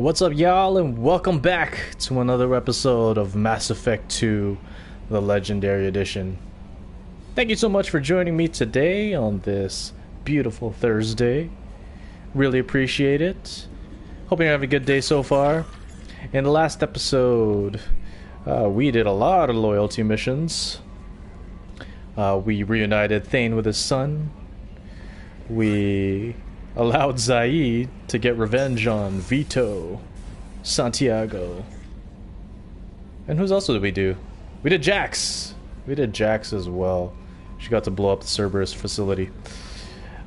What's up, y'all, and welcome back to another episode of Mass Effect 2, the Legendary Edition. Thank you so much for joining me today on this beautiful Thursday. Really appreciate it. Hope you're having a good day so far. In the last episode, we did a lot of loyalty missions. We reunited Thane with his son. We allowed Zaid to get revenge on Vito, Santiago. And whose else did we do? We did Jax. We did Jax as well. She got to blow up the Cerberus facility.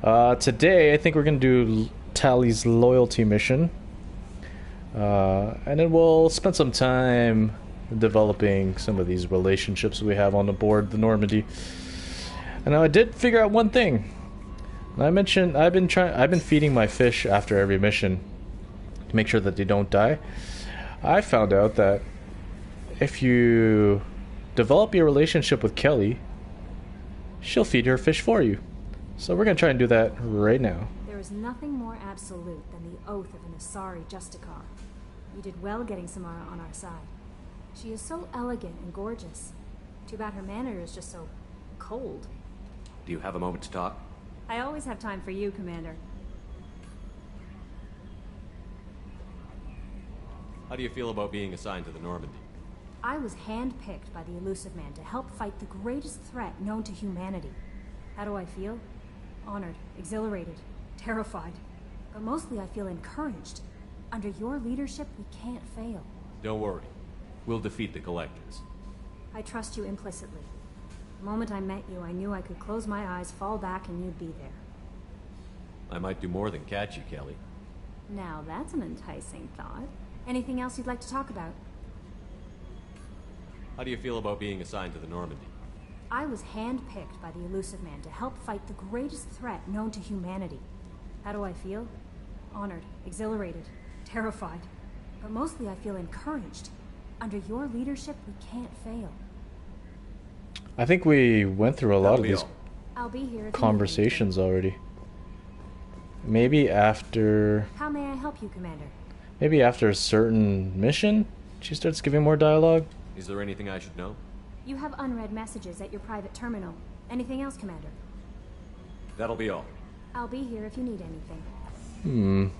Today, I think we're going to do Tali's loyalty mission. And then we'll spend some time developing some of these relationships we have on the board, the Normandy. And I did figure out one thing. I mentioned I've been feeding my fish after every mission to make sure that they don't die. I found out that if you develop your relationship with Kelly, she'll feed her fish for you. So we're gonna try and do that right now. There is nothing more absolute than the oath of an Asari Justicar. You did well getting Samara on our side. She is so elegant and gorgeous. Too bad her manner is just so cold. Do you have a moment to talk? I always have time for you, Commander. How do you feel about being assigned to the Normandy? I was handpicked by the Illusive Man to help fight the greatest threat known to humanity. How do I feel? Honored, exhilarated, terrified. But mostly I feel encouraged. Under your leadership, we can't fail. Don't worry. We'll defeat the Collectors. I trust you implicitly. The moment I met you, I knew I could close my eyes, fall back, and you'd be there. I might do more than catch you, Kelly. Now that's an enticing thought. Anything else you'd like to talk about? How do you feel about being assigned to the Normandy? I was handpicked by the Illusive Man to help fight the greatest threat known to humanity. How do I feel? Honored, exhilarated, terrified. But mostly I feel encouraged. Under your leadership, we can't fail. I think we went through a lot of these I'll be here if conversations already. Maybe after... How may I help you, Commander? Maybe after a certain mission, she starts giving more dialogue. Is there anything I should know? You have unread messages at your private terminal. Anything else, Commander? That'll be all. I'll be here if you need anything.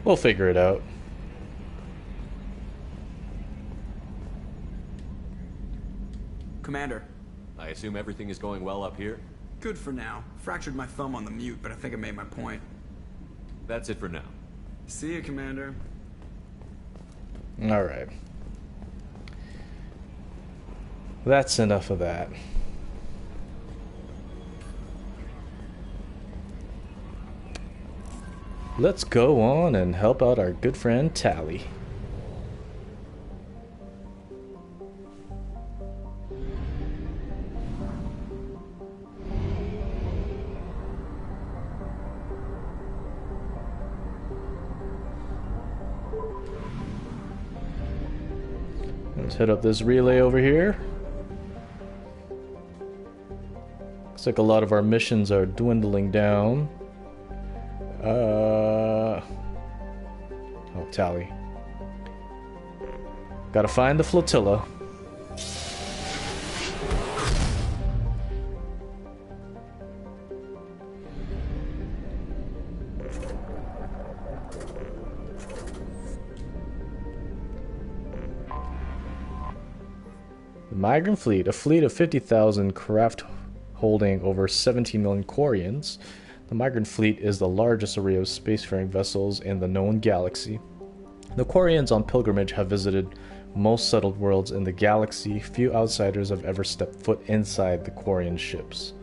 We'll figure it out. Commander. I assume everything is going well up here? Good for now. Fractured my thumb on the mute, but I think I made my point. That's it for now. See you, Commander. Alright. That's enough of that. Let's go on and help out our good friend Tali. Let's hit up this relay over here. Looks like a lot of our missions are dwindling down. Oh, Tali. Gotta find the flotilla. The Migrant Fleet, a fleet of 50,000 craft holding over 17 million Quarians. The Migrant Fleet is the largest array of spacefaring vessels in the known galaxy. The Quarians on pilgrimage have visited most settled worlds in the galaxy. Few outsiders have ever stepped foot inside the Quarian ships.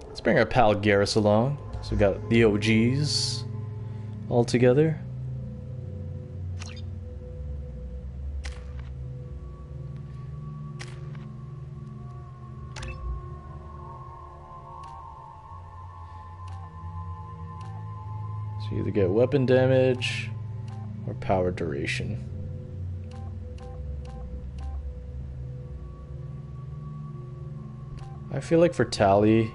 Let's bring our pal Garrus along. So we got the OGs all together. You either get weapon damage or power duration. I feel like for Tali,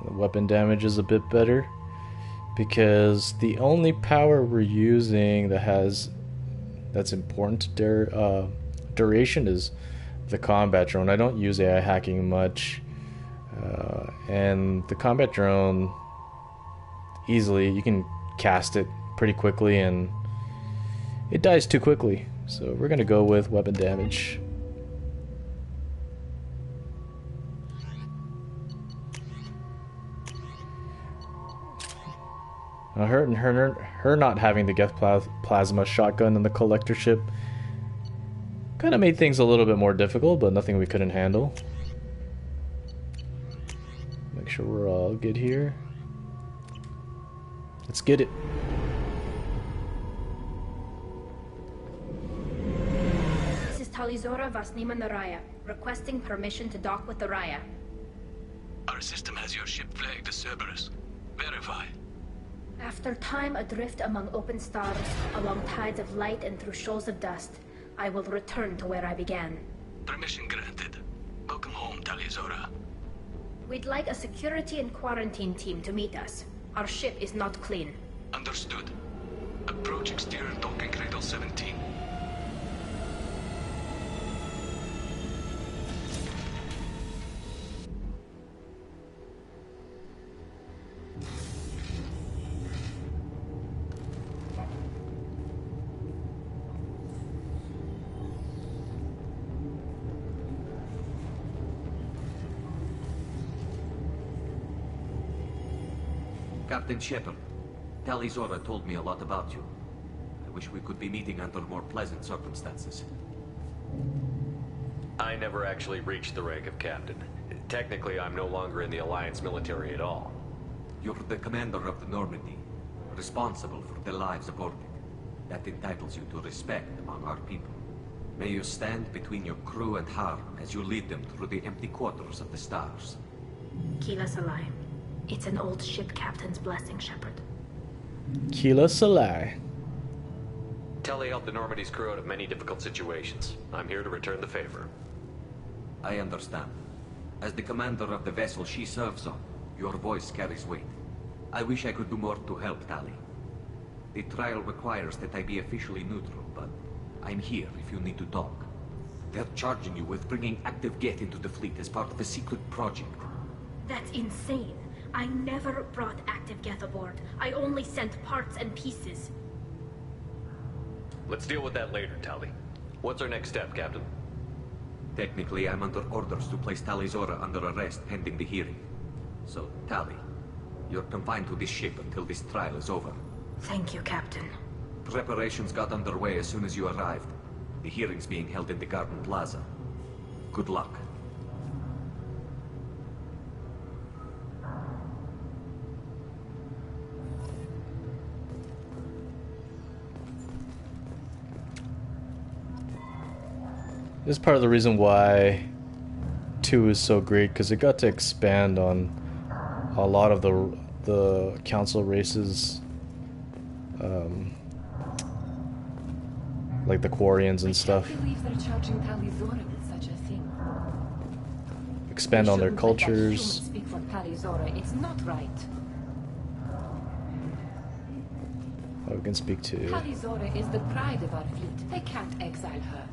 the weapon damage is a bit better because the only power we're using that's important duration is the combat drone. I don't use AI hacking much, and the combat drone easily you can cast it pretty quickly and it dies too quickly. So we're gonna go with weapon damage. Her not having the Geth Plasma shotgun in the collector ship kind of made things a little bit more difficult, but nothing we couldn't handle. Make sure we're all good here. Let's get it. This is Talizora Vasnima Naraya, requesting permission to dock with the Raya. Our system has your ship flagged as Cerberus. Verify. After time adrift among open stars, along tides of light and through shoals of dust, I will return to where I began. Permission granted. Welcome home, Talizora. We'd like a security and quarantine team to meet us. Our ship is not clean. Understood. Approach exterior docking cradle 17. Captain Shepard, Talizora told me a lot about you. I wish we could be meeting under more pleasant circumstances. I never actually reached the rank of captain. Technically, I'm no longer in the Alliance military at all. You're the commander of the Normandy, responsible for the lives aboard it. That entitles you to respect among our people. May you stand between your crew and harm as you lead them through the empty quarters of the stars. Kila Salai. It's an old ship captain's blessing, Shepard. Kila Salai. Telly helped the Normandy's crew out of many difficult situations. I'm here to return the favor. I understand. As the commander of the vessel she serves on, your voice carries weight. I wish I could do more to help Tali. The trial requires that I be officially neutral, but I'm here if you need to talk. They're charging you with bringing active Geth into the fleet as part of a secret project. That's insane. I never brought active Geth aboard. I only sent parts and pieces. Let's deal with that later, Tali. What's our next step, Captain? Technically, I'm under orders to place Talizora under arrest pending the hearing. So, Tali, you're confined to this ship until this trial is over. Thank you, Captain. Preparations got underway as soon as you arrived. The hearing's being held in the Garden Plaza. Good luck. This is part of the reason why 2 is so great, because it got to expand on a lot of the council races, like the Quarians and stuff. I can't believe they're charging Talizora with such a thing. Expand on their Shouldn't let that human cultures. speak for Talizora. It's not right. Oh, we can speak to. Talizora is the pride of our fleet. They can't exile her.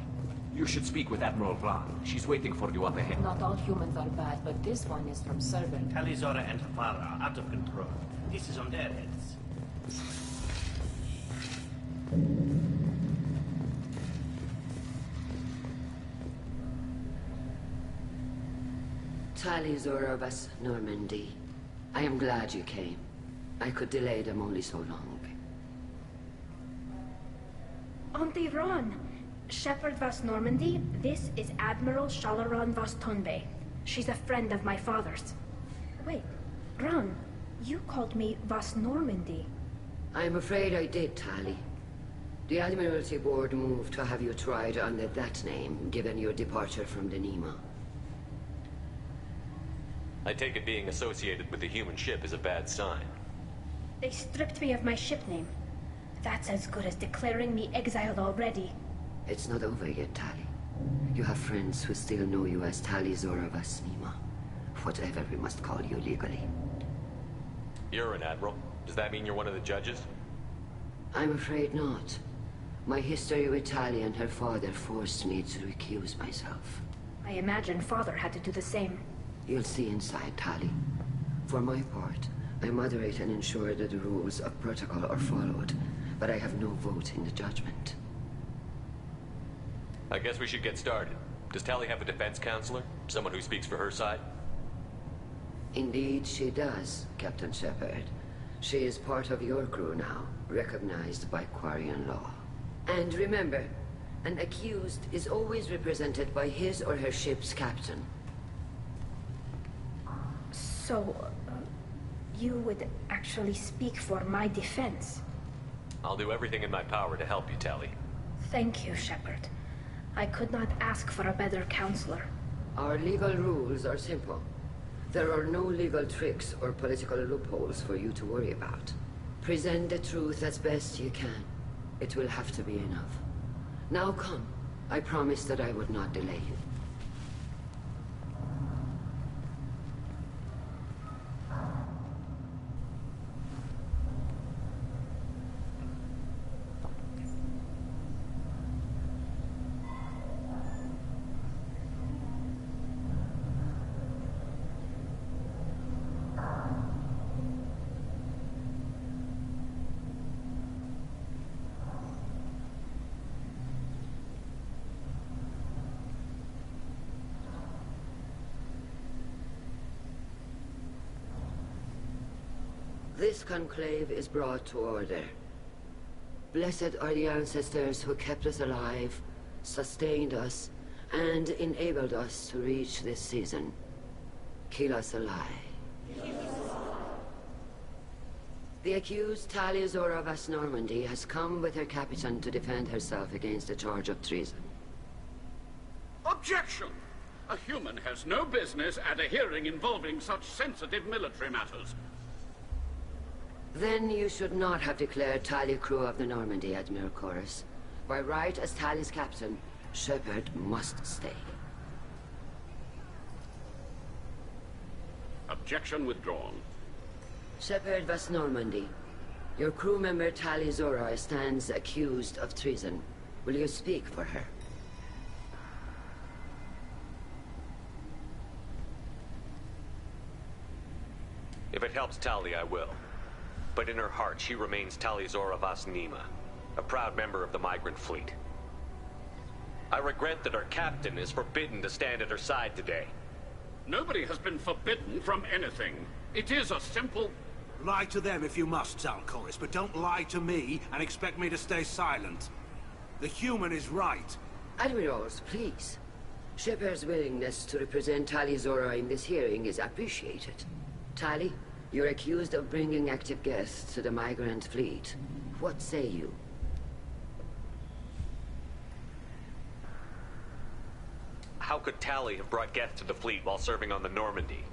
You should speak with Admiral Ran. She's waiting for you up ahead. Not all humans are bad, but this one is from Servant. Talizora and Hafara are out of control. This is on their heads. Talizora Vas Normandy. I am glad you came. I could delay them only so long. Auntie Ron! Shepard Vas Normandy, this is Admiral Shalaran Vas Tonbe. She's a friend of my father's. Wait, Ron, you called me Vas Normandy. I'm afraid I did, Tali. The Admiralty Board moved to have you tried under that name, given your departure from the Nima. I take it being associated with the human ship is a bad sign. They stripped me of my ship name. That's as good as declaring me exiled already. It's not over yet, Tali. You have friends who still know you as Tali Zora Vasnima. Whatever we must call you legally. You're an admiral. Does that mean you're one of the judges? I'm afraid not. My history with Tali and her father forced me to recuse myself. I imagine Father had to do the same. You'll see inside, Tali. For my part, I moderate and ensure that the rules of protocol are followed, but I have no vote in the judgment. I guess we should get started. Does Tali have a defense counselor? Someone who speaks for her side? Indeed, she does, Captain Shepard. She is part of your crew now, recognized by Quarian law. And remember, an accused is always represented by his or her ship's captain. So, you would actually speak for my defense? I'll do everything in my power to help you, Tali. Thank you, Shepard. I could not ask for a better counselor. Our legal rules are simple. There are no legal tricks or political loopholes for you to worry about. Present the truth as best you can. It will have to be enough. Now come. I promised that I would not delay you. This conclave is brought to order. Blessed are the ancestors who kept us alive, sustained us, and enabled us to reach this season. Keep us alive. The accused Tali Zora Vas Normandy has come with her captain to defend herself against a charge of treason. Objection! A human has no business at a hearing involving such sensitive military matters. Then you should not have declared Tali crew of the Normandy, Admiral Chorus. By right as Tali's captain, Shepard must stay. Objection withdrawn. Shepard Vas Normandy, your crew member Tali Zora stands accused of treason. Will you speak for her? If it helps Tali, I will. But in her heart, she remains Tali Zora Vasnima, a proud member of the migrant fleet. I regret that our captain is forbidden to stand at her side today. Nobody has been forbidden from anything. It is a simple... Lie to them if you must, Zalcoris, but don't lie to me and expect me to stay silent. The human is right. Admirals, please. Shepard's willingness to represent Tali Zora in this hearing is appreciated. Tali, you're accused of bringing active guests to the migrant fleet. What say you? How could Tali have brought Geth to the fleet while serving on the Normandy?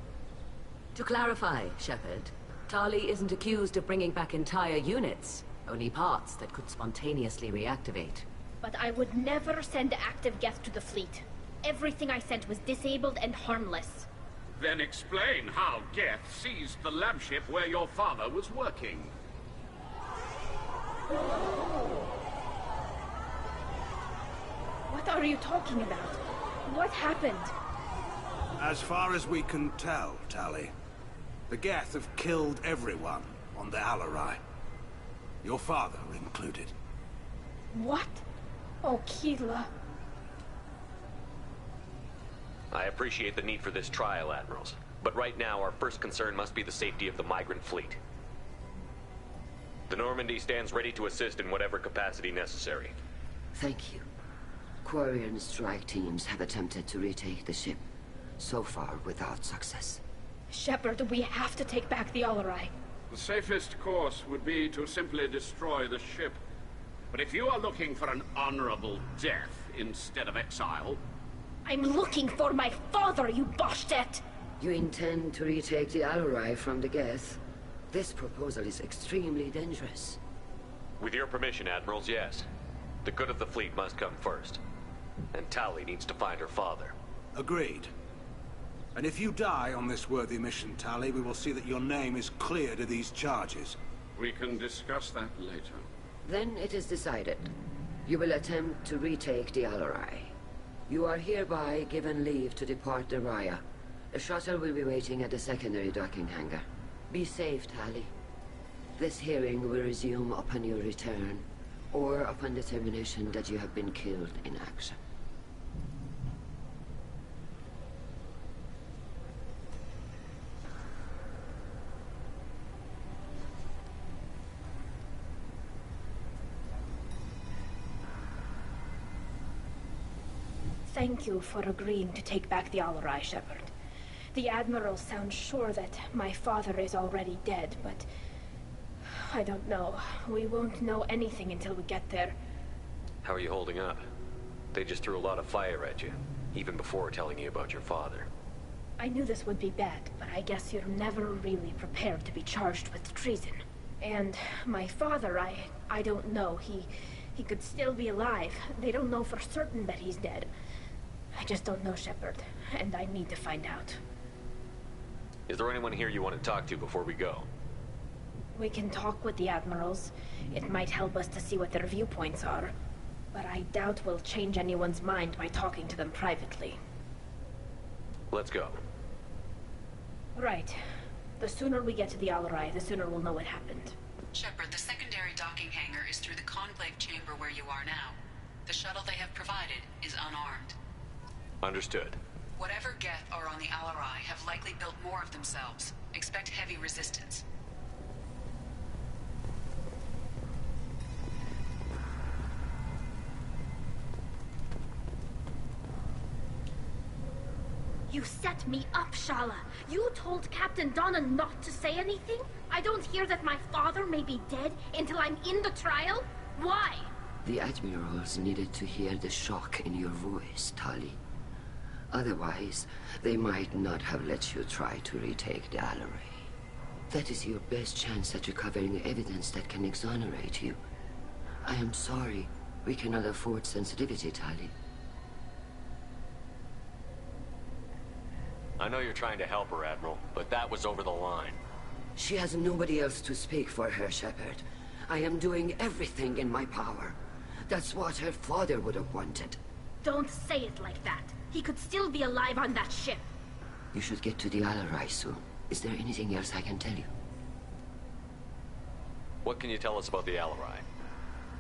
To clarify, Shepard, Tali isn't accused of bringing back entire units, only parts that could spontaneously reactivate. But I would never send active Geth to the fleet. Everything I sent was disabled and harmless. Then explain how Geth seized the lab ship where your father was working. What are you talking about? What happened? As far as we can tell, Tali, the Geth have killed everyone on the Alarai. Your father included. What? Oh, Keela. I appreciate the need for this trial, Admirals. But right now, our first concern must be the safety of the migrant fleet. The Normandy stands ready to assist in whatever capacity necessary. Thank you. Quarian strike teams have attempted to retake the ship, so far without success. Shepard, we have to take back the Alarai. The safest course would be to simply destroy the ship. But if you are looking for an honorable death instead of exile... I'm looking for my father, you Bastet! You intend to retake the Alarai from the Geth? This proposal is extremely dangerous. With your permission, Admirals, yes. The good of the fleet must come first. And Tali needs to find her father. Agreed. And if you die on this worthy mission, Tali, we will see that your name is cleared of these charges. We can discuss that later. Then it is decided. You will attempt to retake the Alarai. You are hereby given leave to depart the Raya. The shuttle will be waiting at the secondary docking hangar. Be safe, Tali. This hearing will resume upon your return, or upon determination that you have been killed in action. Thank you for agreeing to take back the Alarai, Shepard. The Admiral sounds sure that my father is already dead, but... I don't know. We won't know anything until we get there. How are you holding up? They just threw a lot of fire at you, even before telling you about your father. I knew this would be bad, but I guess you're never really prepared to be charged with treason. And my father, I don't know. He could still be alive. They don't know for certain that he's dead. I just don't know, Shepard, and I need to find out. Is there anyone here you want to talk to before we go? We can talk with the Admirals. It might help us to see what their viewpoints are. But I doubt we'll change anyone's mind by talking to them privately. Let's go. Right. The sooner we get to the Alarai, the sooner we'll know what happened. Shepard, the secondary docking hangar is through the conclave chamber where you are now. The shuttle they have provided is unarmed. Understood. Whatever Geth are on the Alarai have likely built more of themselves. Expect heavy resistance. You set me up, Shala. You told Captain Donna not to say anything? I don't hear that my father may be dead until I'm in the trial? Why? The Admirals needed to hear the shock in your voice, Tali. Otherwise, they might not have let you try to retake the Alarai. That is your best chance at recovering evidence that can exonerate you. I am sorry. We cannot afford sensitivity, Tali. I know you're trying to help her, Admiral, but that was over the line. She has nobody else to speak for her, Shepard. I am doing everything in my power. That's what her father would have wanted. Don't say it like that. He could still be alive on that ship. You should get to the Alarai soon. Is there anything else I can tell you? What can you tell us about the Alarai?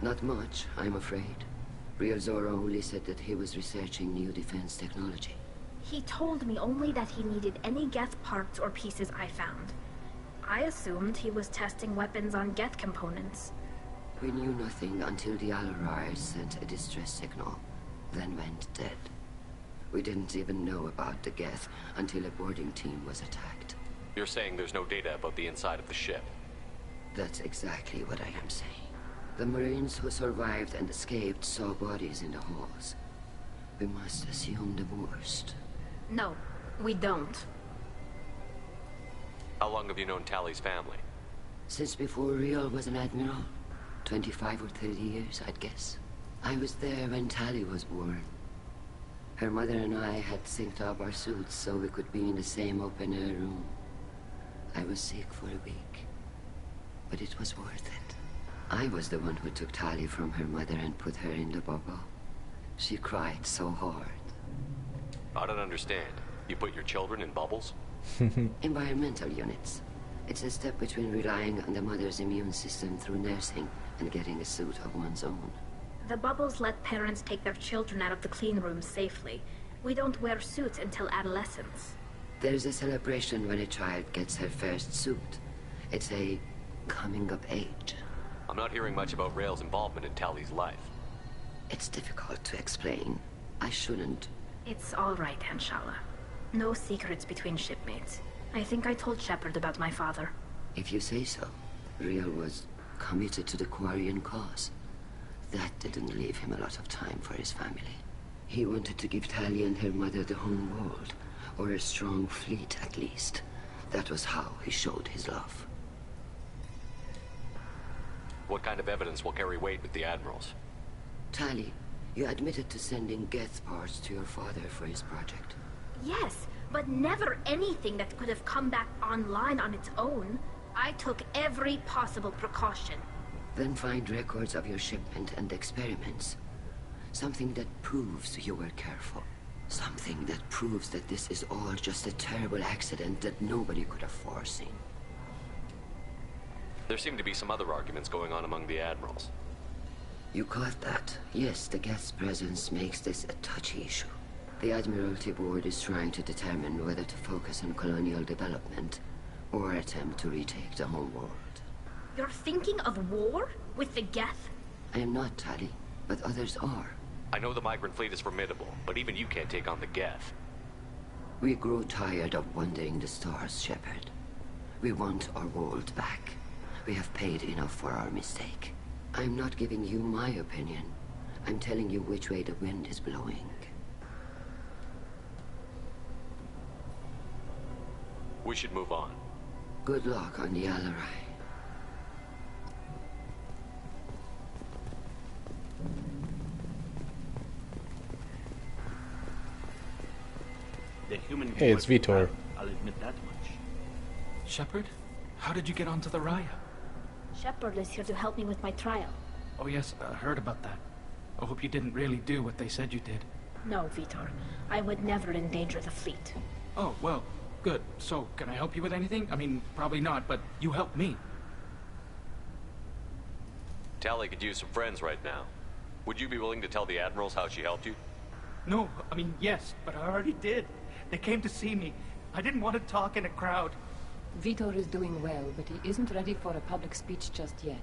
Not much, I'm afraid. Real Zora only said that he was researching new defense technology. He told me only that he needed any Geth parts or pieces I found. I assumed he was testing weapons on Geth components. We knew nothing until the Alarai sent a distress signal, then went dead. We didn't even know about the Geth until a boarding team was attacked. You're saying there's no data about the inside of the ship? That's exactly what I am saying. The Marines who survived and escaped saw bodies in the halls. We must assume the worst. No, we don't. How long have you known Tali's family? Since before Real was an admiral. 25 or 30 years, I'd guess. I was there when Tali was born. Her mother and I had synced up our suits so we could be in the same open-air room. I was sick for a week, but it was worth it. I was the one who took Tali from her mother and put her in the bubble. She cried so hard. I don't understand. You put your children in bubbles? Environmental units. It's a step between relying on the mother's immune system through nursing and getting a suit of one's own. The bubbles let parents take their children out of the clean rooms safely. We don't wear suits until adolescence. There's a celebration when a child gets her first suit. It's a coming of age. I'm not hearing much about Rael's involvement in Tali's life. It's difficult to explain. I shouldn't. It's all right, Anshala. No secrets between shipmates. I think I told Shepard about my father. If you say so. Real was committed to the Quarian cause. That didn't leave him a lot of time for his family. He wanted to give Tali and her mother the home world, or a strong fleet at least. That was how he showed his love. What kind of evidence will carry weight with the Admirals? Tali, you admitted to sending Geth parts to your father for his project. Yes, but never anything that could have come back online on its own. I took every possible precaution. Then find records of your shipment and experiments. Something that proves you were careful. Something that proves that this is all just a terrible accident that nobody could have foreseen. There seem to be some other arguments going on among the Admirals. You caught that. Yes, the Geth's presence makes this a touchy issue. The Admiralty Board is trying to determine whether to focus on colonial development or attempt to retake the home world. You're thinking of war? With the Geth? I am not, Tali, but others are. I know the Migrant fleet is formidable, but even you can't take on the Geth. We grow tired of wandering the stars, Shepard. We want our world back. We have paid enough for our mistake. I'm not giving you my opinion. I'm telling you which way the wind is blowing. We should move on. Good luck on the Alarai. The human Hey, it's Vitor. I'll admit that much. Shepard? How did you get onto the Raya? Shepard is here to help me with my trial. Oh yes, I heard about that. I hope you didn't really do what they said you did. No, Vitor. I would never endanger the fleet. Oh, well, good. So, can I help you with anything? I mean, probably not, but you helped me. Tali could use some friends right now. Would you be willing to tell the Admirals how she helped you? No, I mean, yes, but I already did. They came to see me. I didn't want to talk in a crowd. Vitor is doing well, but he isn't ready for a public speech just yet.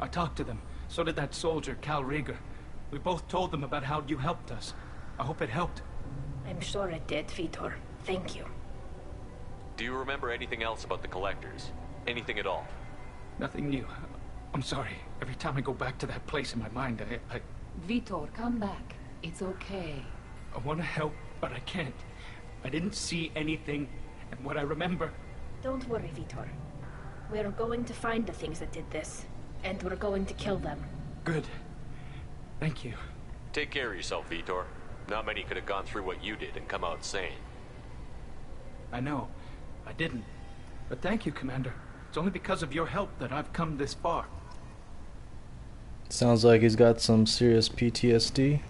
I talked to them. So did that soldier, Cal Rieger. We both told them about how you helped us. I hope it helped. I'm sure it did, Vitor. Thank you. Do you remember anything else about the Collectors? Anything at all? Nothing new. I'm sorry. Every time I go back to that place in my mind, I... Vitor, come back. It's okay. I want to help, but I can't. I didn't see anything, and what I remember... Don't worry, Vitor. We're going to find the things that did this, and we're going to kill them. Good. Thank you. Take care of yourself, Vitor. Not many could have gone through what you did and come out sane. I know. I didn't. But thank you, Commander. It's only because of your help that I've come this far. Sounds like he's got some serious PTSD,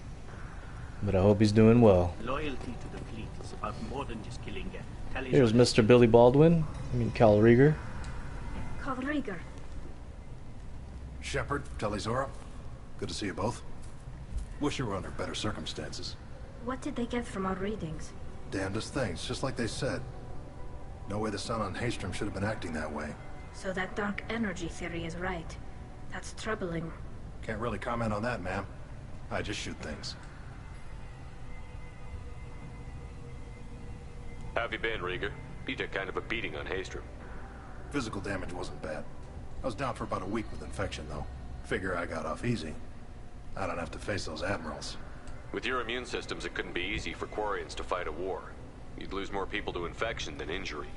but I hope he's doing well. Loyalty to the fleet is about more than just killing Geth. Here's Mr. Billy Baldwin. Cal Rieger. Cal Rieger. Shepard, Talizora. Good to see you both. Wish you were under better circumstances. What did they get from our readings? Damnedest things, just like they said. No way the sun on Haestrom should have been acting that way. So that dark energy theory is right. That's troubling. Can't really comment on that, ma'am. I just shoot things. How have you been, Rieger? You took kind of a beating on Haestrom. Physical damage wasn't bad. I was down for about a week with infection, though. Figure I got off easy. I don't have to face those Admirals. With your immune systems, it couldn't be easy for Quarians to fight a war. You'd lose more people to infection than injury.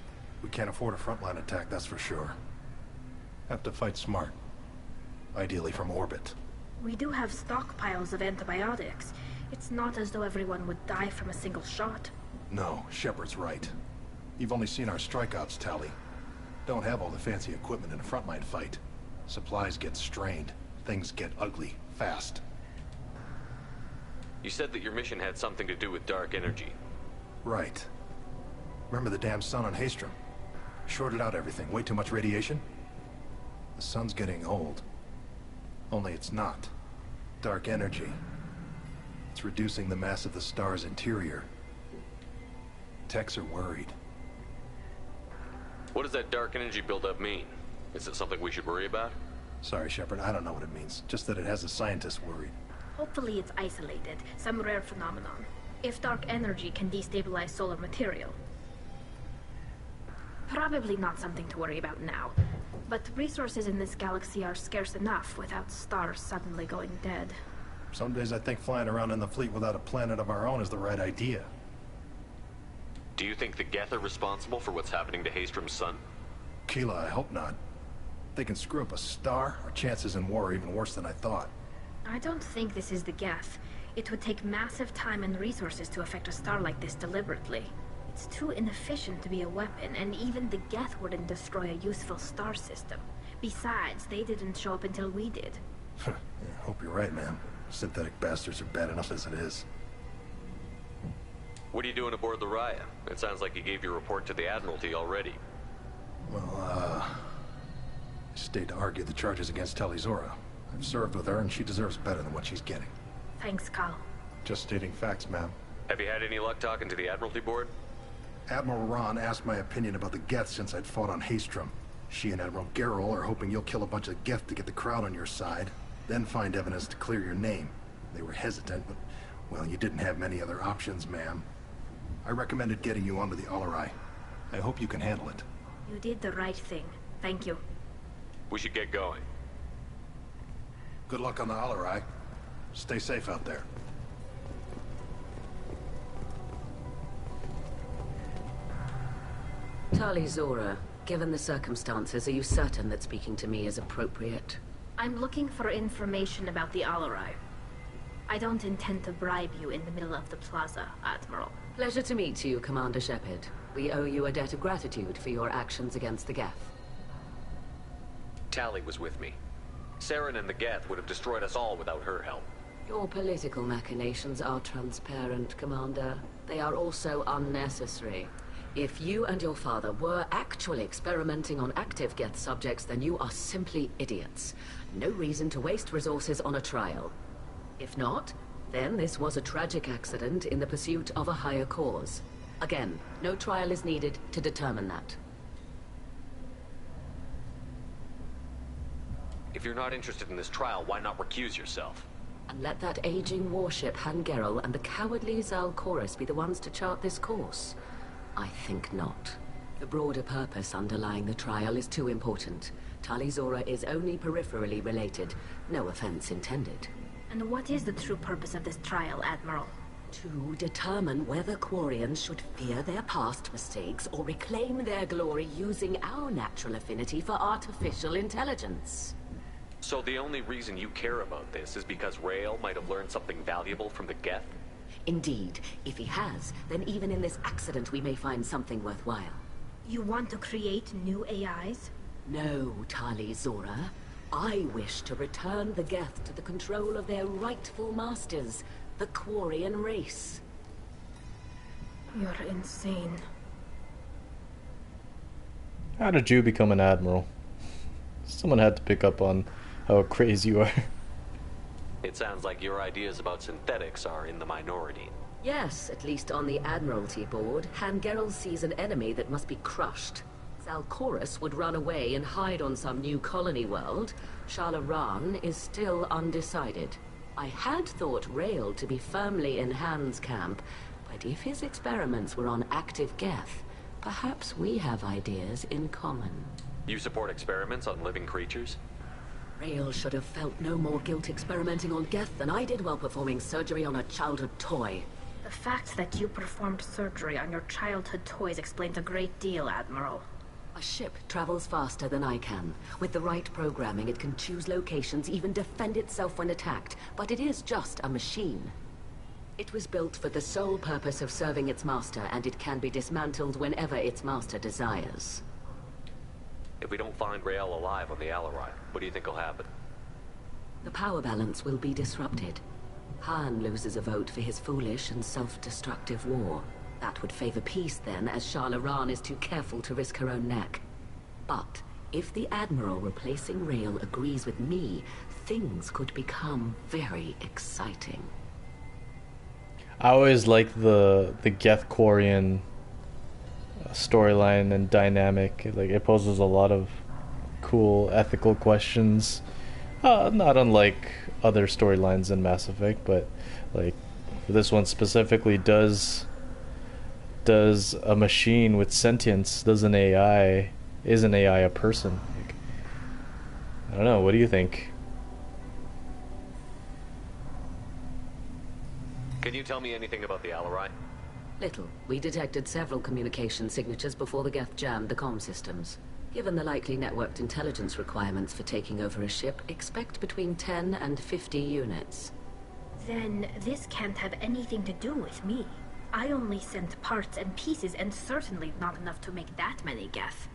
We can't afford a frontline attack, that's for sure. Have to fight smart. Ideally from orbit. We do have stockpiles of antibiotics. It's not as though everyone would die from a single shot. No, Shepard's right. You've only seen our strikeouts, Tali. Don't have all the fancy equipment in a frontline fight. Supplies get strained. Things get ugly, fast. You said that your mission had something to do with dark energy. Right. Remember the damn sun on Haestrom? Shorted out everything. Way too much radiation? The sun's getting old. Only it's not. Dark energy. It's reducing the mass of the star's interior. Techs are worried. What does that dark energy buildup mean? Is it something we should worry about? Sorry, Shepard, I don't know what it means. Just that it has the scientists worried. Hopefully it's isolated, some rare phenomenon. If dark energy can destabilize solar material. Probably not something to worry about now. But resources in this galaxy are scarce enough without stars suddenly going dead. Some days I think flying around in the fleet without a planet of our own is the right idea. Do you think the Geth are responsible for what's happening to Haestrom's sun? Keela, I hope not. If they can screw up a star, our chances in war are even worse than I thought. I don't think this is the Geth. It would take massive time and resources to affect a star like this deliberately. It's too inefficient to be a weapon, and even the Geth wouldn't destroy a useful star system. Besides, they didn't show up until we did. Yeah, hope you're right, man. Synthetic bastards are bad enough as it is. What are you doing aboard the Raya? It sounds like you gave your report to the Admiralty already. Well, I stayed to argue the charges against Tali'Zorah. I've served with her, and she deserves better than what she's getting. Thanks, Cal. Just stating facts, ma'am. Have you had any luck talking to the Admiralty Board? Admiral Ron asked my opinion about the Geth since I'd fought on Haestrom. She and Admiral Gerrel are hoping you'll kill a bunch of Geth to get the crowd on your side, then find evidence to clear your name. They were hesitant, but, well, you didn't have many other options, ma'am. I recommended getting you onto the Alarai. I hope you can handle it. You did the right thing. Thank you. We should get going. Good luck on the Alarai. Stay safe out there. Tali'Zorah, given the circumstances, are you certain that speaking to me is appropriate? I'm looking for information about the Alarai. I don't intend to bribe you in the middle of the plaza, Admiral. Pleasure to meet you, Commander Shepard. We owe you a debt of gratitude for your actions against the Geth. Tali was with me. Saren and the Geth would have destroyed us all without her help. Your political machinations are transparent, Commander. They are also unnecessary. If you and your father were actually experimenting on active Geth subjects, then you are simply idiots. No reason to waste resources on a trial. If not, then this was a tragic accident in the pursuit of a higher cause. Again, no trial is needed to determine that. If you're not interested in this trial, why not recuse yourself? And let that aging warship Han Gerrel and the cowardly Zal Koris be the ones to chart this course? I think not. The broader purpose underlying the trial is too important. Tali'Zorah is only peripherally related. No offense intended. And what is the true purpose of this trial, Admiral? To determine whether Quarians should fear their past mistakes or reclaim their glory using our natural affinity for artificial intelligence. So the only reason you care about this is because Rael might have learned something valuable from the Geth? Indeed. If he has, then even in this accident we may find something worthwhile. You want to create new AIs? No, Tali'Zorah. I wish to return the Geth to the control of their rightful masters, the Quarian race. You're insane. How did you become an admiral? Someone had to pick up on how crazy you are. It sounds like your ideas about synthetics are in the minority. Yes, at least on the Admiralty board, Han Gerrel sees an enemy that must be crushed. Zal Koris would run away and hide on some new colony world. Shala-Ran is still undecided. I had thought Rael to be firmly in Han's camp, but if his experiments were on active Geth, perhaps we have ideas in common. You support experiments on living creatures? Rael should have felt no more guilt experimenting on Geth than I did while performing surgery on a childhood toy. The fact that you performed surgery on your childhood toys explains a great deal, Admiral. A ship travels faster than I can. With the right programming, it can choose locations, even defend itself when attacked. But it is just a machine. It was built for the sole purpose of serving its master, and it can be dismantled whenever its master desires. If we don't find Rael alive on the Alarai, what do you think will happen? The power balance will be disrupted. Han loses a vote for his foolish and self-destructive war. That would favor peace then, as Shala-Ran is too careful to risk her own neck. But if the Admiral replacing Rael agrees with me, things could become very exciting. I always like the Geth Quarian storyline and dynamic. Like, it poses a lot of cool ethical questions, not unlike other storylines in Mass Effect, but like this one specifically, does a machine with sentience, is an AI a person? Like, I don't know, what do you think? Can you tell me anything about the Alarai? Little. We detected several communication signatures before the Geth jammed the comm systems. Given the likely networked intelligence requirements for taking over a ship, expect between 10 and 50 units. Then this can't have anything to do with me. I only sent parts and pieces, and certainly not enough to make that many Geth.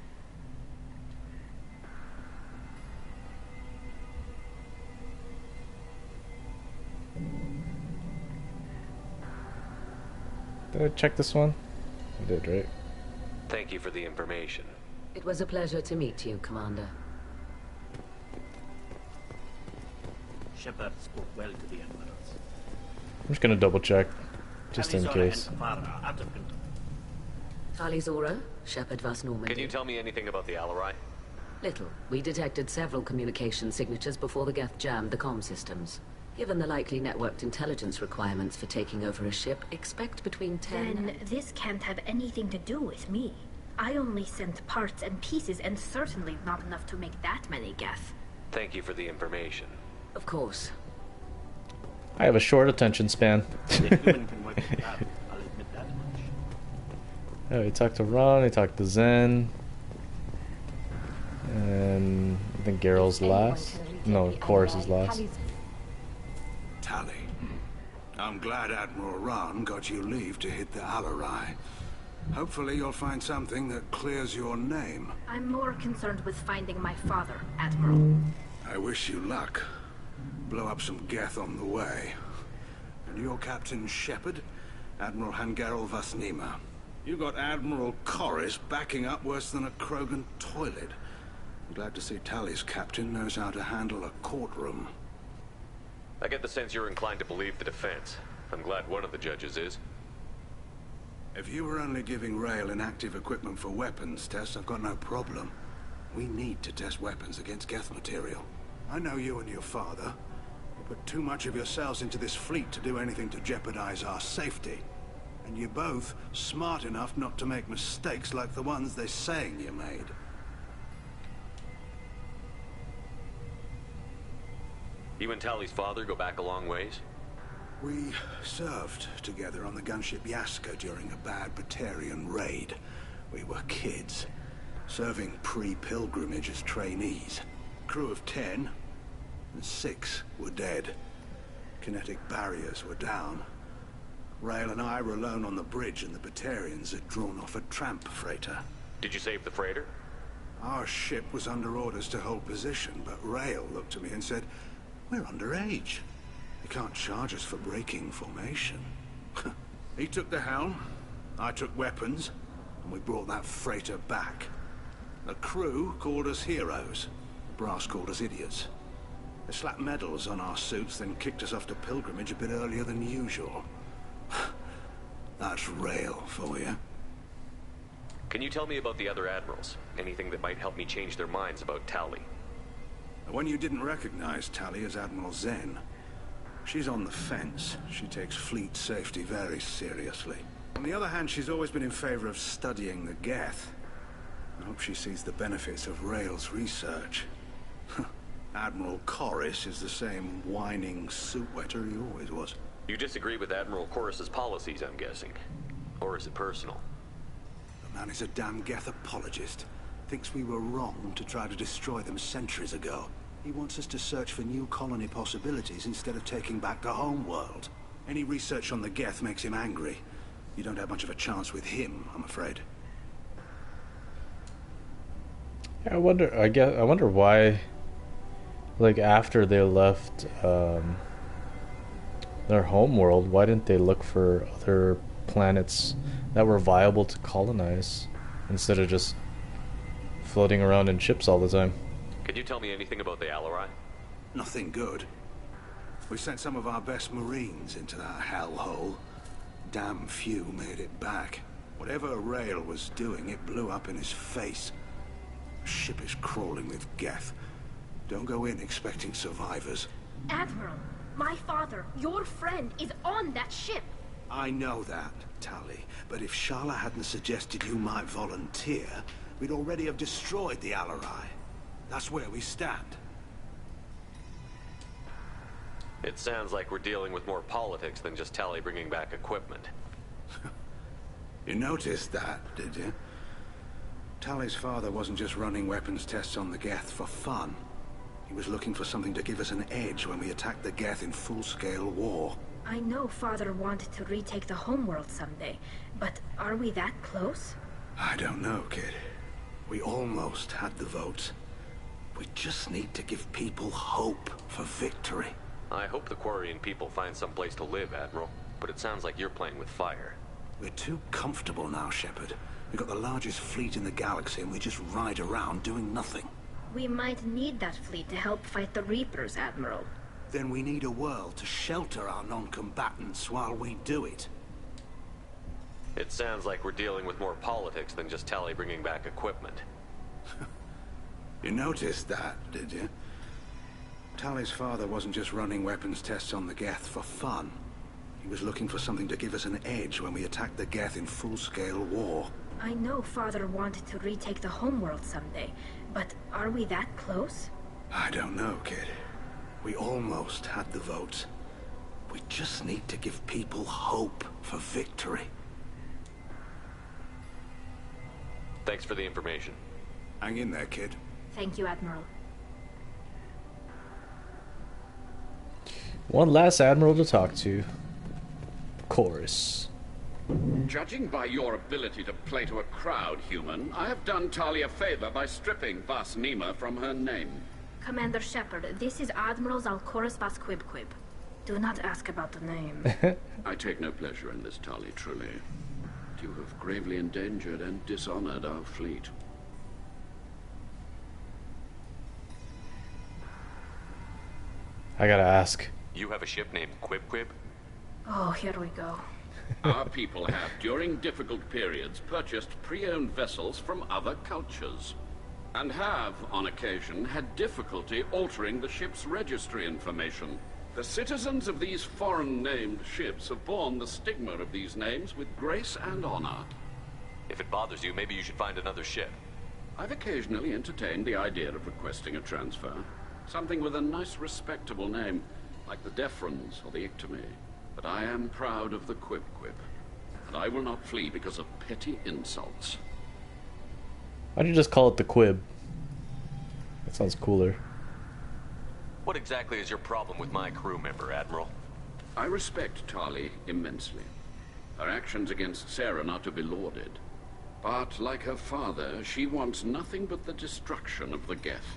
Did I check this one? I did, right? Thank you for the information. It was a pleasure to meet you, Commander. Shepard spoke well to the Emeralds. I'm just gonna double check, just in case. Tali Zora, Shepard Vas Normandy. Can you tell me anything about the Alarai? Little. We detected several communication signatures before the Geth jammed the comm systems. Given the likely networked intelligence requirements for taking over a ship, expect between 10... Then this can't have anything to do with me. I only sent parts and pieces, and certainly not enough to make that many Geth. Thank you for the information. Of course. I have a short attention span. Oh, he talked to Ron, he talked to Zen. And I think Geralt's last. No, Chorus is last. Tali, I'm glad Admiral Ron got you leave to hit the Alarai. Hopefully you'll find something that clears your name. I'm more concerned with finding my father, Admiral. I wish you luck. Blow up some Geth on the way. And your Captain Shepard, Admiral Hangarel Vas Nima. You got Admiral Chorus backing up worse than a Krogan toilet. I'm glad to see Tali's captain knows how to handle a courtroom. I get the sense you're inclined to believe the defense. I'm glad one of the judges is. If you were only giving Rael inactive equipment for weapons tests, I've got no problem. We need to test weapons against Geth material. I know you and your father. You put too much of yourselves into this fleet to do anything to jeopardize our safety. And you're both smart enough not to make mistakes like the ones they're saying you made. You and Tali's father go back a long ways? We served together on the gunship Yaska during a bad Batarian raid. We were kids, serving pre-pilgrimage as trainees. Crew of 10, and 6 were dead. Kinetic barriers were down. Rael and I were alone on the bridge, and the Batarians had drawn off a tramp freighter. Did you save the freighter? Our ship was under orders to hold position, but Rael looked at me and said, "We're underage. They can't charge us for breaking formation." He took the helm, I took weapons, and we brought that freighter back. The crew called us heroes. Brass called us idiots. They slapped medals on our suits, then kicked us off to pilgrimage a bit earlier than usual. That's Rael for you. Can you tell me about the other admirals? Anything that might help me change their minds about Tali? The one you didn't recognize, Tali, is Admiral Zen. She's on the fence. She takes fleet safety very seriously. On the other hand, she's always been in favor of studying the Geth. I hope she sees the benefits of Rael's research. Admiral Chorus is the same whining suit wetter he always was. You disagree with Admiral Chorus's policies, I'm guessing. Or is it personal? The man is a damn Geth apologist. Thinks we were wrong to try to destroy them centuries ago. He wants us to search for new colony possibilities instead of taking back the home world. Any research on the Geth makes him angry. You don't have much of a chance with him, I'm afraid. Yeah, I wonder why, like, after they left their home world, why didn't they look for other planets that were viable to colonize instead of just floating around in ships all the time? Can you tell me anything about the Alarai? Nothing good. We sent some of our best Marines into that hellhole. Damn few made it back. Whatever Rael was doing, it blew up in his face. The ship is crawling with Geth. Don't go in expecting survivors. Admiral, my father, your friend, is on that ship. I know that, Tali. But if Shala hadn't suggested you might volunteer, we'd already have destroyed the Alarai. That's where we stand. It sounds like we're dealing with more politics than just Tali bringing back equipment. You noticed that, did you? Tali's father wasn't just running weapons tests on the Geth for fun. He was looking for something to give us an edge when we attacked the Geth in full-scale war. I know Father wanted to retake the homeworld someday, but are we that close? I don't know, kid. We almost had the vote. We just need to give people hope for victory. I hope the Quarian people find some place to live, Admiral. But it sounds like you're playing with fire. We're too comfortable now, Shepard. We've got the largest fleet in the galaxy and we just ride around doing nothing. We might need that fleet to help fight the Reapers, Admiral. Then we need a world to shelter our non-combatants while we do it. It sounds like we're dealing with more politics than just Tali bringing back equipment. You noticed that, did you? Tali's father wasn't just running weapons tests on the Geth for fun. He was looking for something to give us an edge when we attacked the Geth in full-scale war. I know Father wanted to retake the homeworld someday, but are we that close? I don't know, kid. We almost had the vote. We just need to give people hope for victory. Thanks for the information. Hang in there, kid. Thank you, Admiral. One last Admiral to talk to. Chorus. Judging by your ability to play to a crowd, human, I have done Tali a favor by stripping Vas Nima from her name. Commander Shepard, this is Admiral Zalcorus Vas Quib. Do not ask about the name. I take no pleasure in this, Tali, truly. You have gravely endangered and dishonored our fleet. I gotta ask. You have a ship named Quib? Oh, here we go. Our people have, during difficult periods, purchased pre-owned vessels from other cultures, and have, on occasion, had difficulty altering the ship's registry information. The citizens of these foreign-named ships have borne the stigma of these names with grace and honor. If it bothers you, maybe you should find another ship. I've occasionally entertained the idea of requesting a transfer. Something with a nice, respectable name, like the Defrons or the Ictomy. But I am proud of the Quib, and I will not flee because of petty insults. Why don't you just call it the Quib? That sounds cooler. What exactly is your problem with my crew member, Admiral? I respect Tali immensely. Her actions against Saren are to be lauded. But, like her father, she wants nothing but the destruction of the Geth.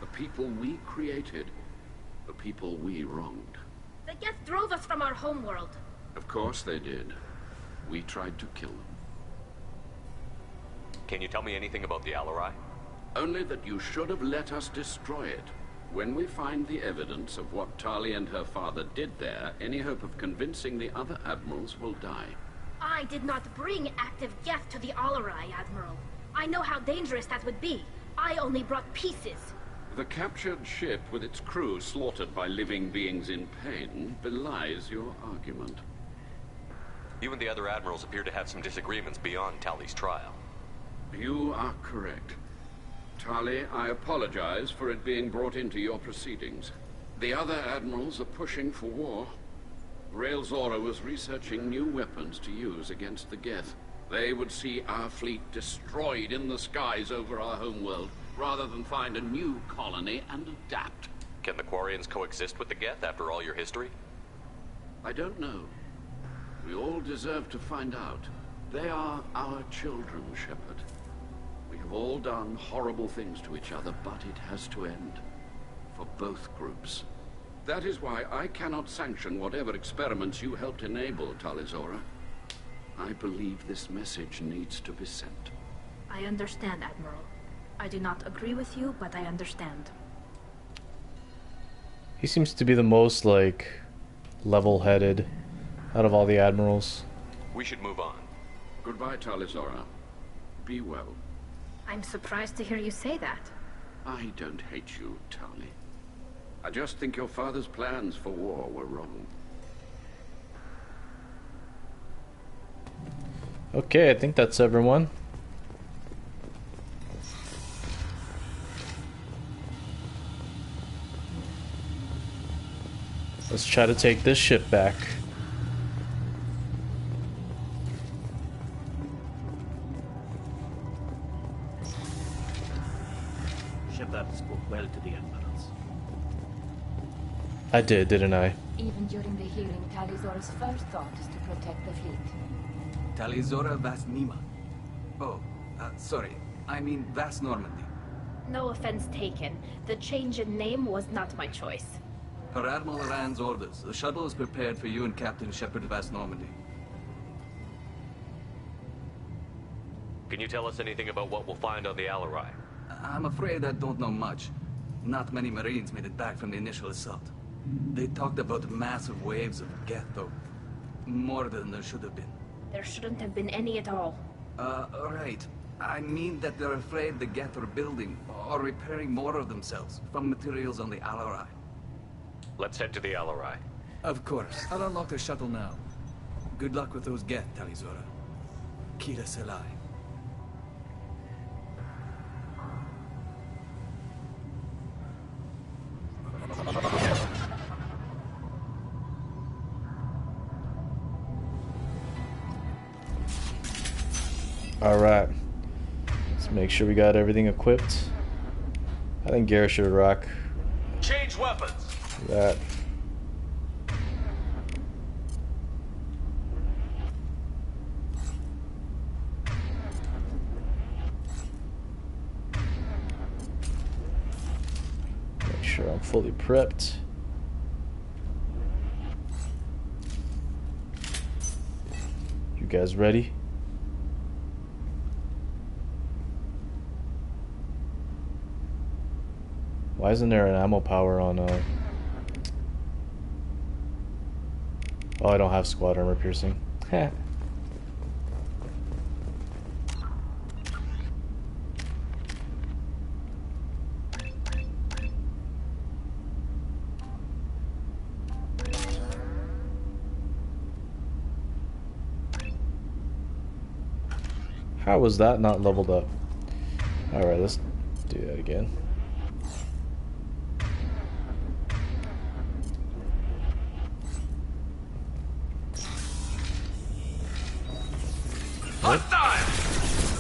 The people we created, the people we wronged. The Geth drove us from our homeworld. Of course they did. We tried to kill them. Can you tell me anything about the Alarai? Only that you should have let us destroy it. When we find the evidence of what Tali and her father did there, any hope of convincing the other admirals will die. I did not bring active Geth to the Alarai, Admiral. I know how dangerous that would be. I only brought pieces. The captured ship with its crew slaughtered by living beings in pain belies your argument. You and the other admirals appear to have some disagreements beyond Tali's trial. You are correct. Tali, I apologize for it being brought into your proceedings. The other admirals are pushing for war. Rael Zora was researching new weapons to use against the Geth. They would see our fleet destroyed in the skies over our homeworld, rather than find a new colony and adapt. Can the Quarians coexist with the Geth after all your history? I don't know. We all deserve to find out. They are our children, Shepard. We have all done horrible things to each other, but it has to end. For both groups. That is why I cannot sanction whatever experiments you helped enable, Tali Zora. I believe this message needs to be sent. I understand, Admiral. I do not agree with you, but I understand. He seems to be the most, like, level-headed out of all the admirals. We should move on. Goodbye, Tali Zora. Be well. I'm surprised to hear you say that. I don't hate you, Tali. I just think your father's plans for war were wrong. Okay, I think that's everyone. Let's try to take this ship back. well to the Admirals. I did, didn't I? Even during the hearing, Tali'Zorah's first thought is to protect the fleet. Tali'Zorah Vas Nima. Oh, sorry. I mean Vas Normandy. No offense taken. The change in name was not my choice. Per Admiral Rand's orders, the shuttle is prepared for you and Captain Shepard Vas Normandy. Can you tell us anything about what we'll find on the Alarai? I'm afraid I don't know much. Not many Marines made it back from the initial assault. They talked about massive waves of Geth, though. More than there should have been. There shouldn't have been any at all. Right. I mean that they're afraid the Geth are building or repairing more of themselves from materials on the Alarai. Let's head to the Alarai. Of course. I'll unlock the shuttle now. Good luck with those Geth, Tali'Zorah. Kira Selai. Alright. Let's make sure we got everything equipped. I think Garrett should rock Change weapons. that. Make sure I'm fully prepped. You guys ready? Why isn't there an ammo power on Oh, I don't have squad armor piercing. Heh. How was that not leveled up? Alright, let's do that again.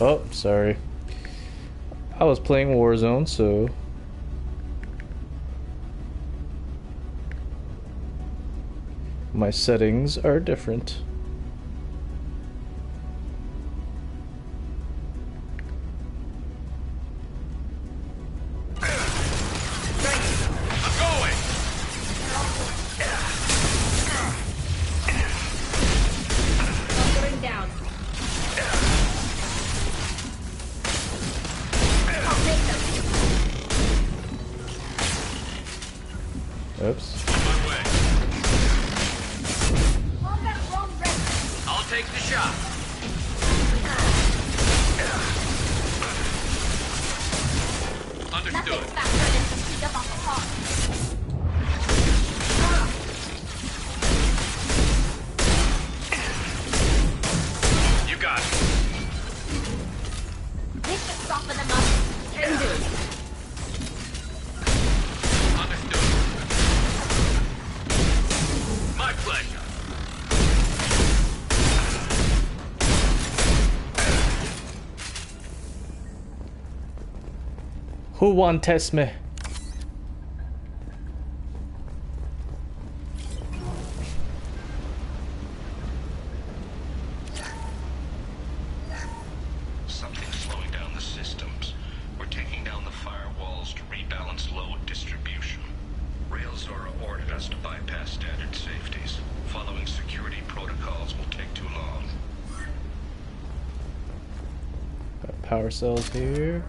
Oh, sorry. I was playing Warzone, so my settings are different. Oops. I'll take the shot. Understood. You got it. This should soften them up. Can do. Who won test me? Something's slowing down the systems. We're taking down the firewalls to rebalance load distribution. Railzora ordered us to bypass standard safeties. Following security protocols will take too long. Got power cells here.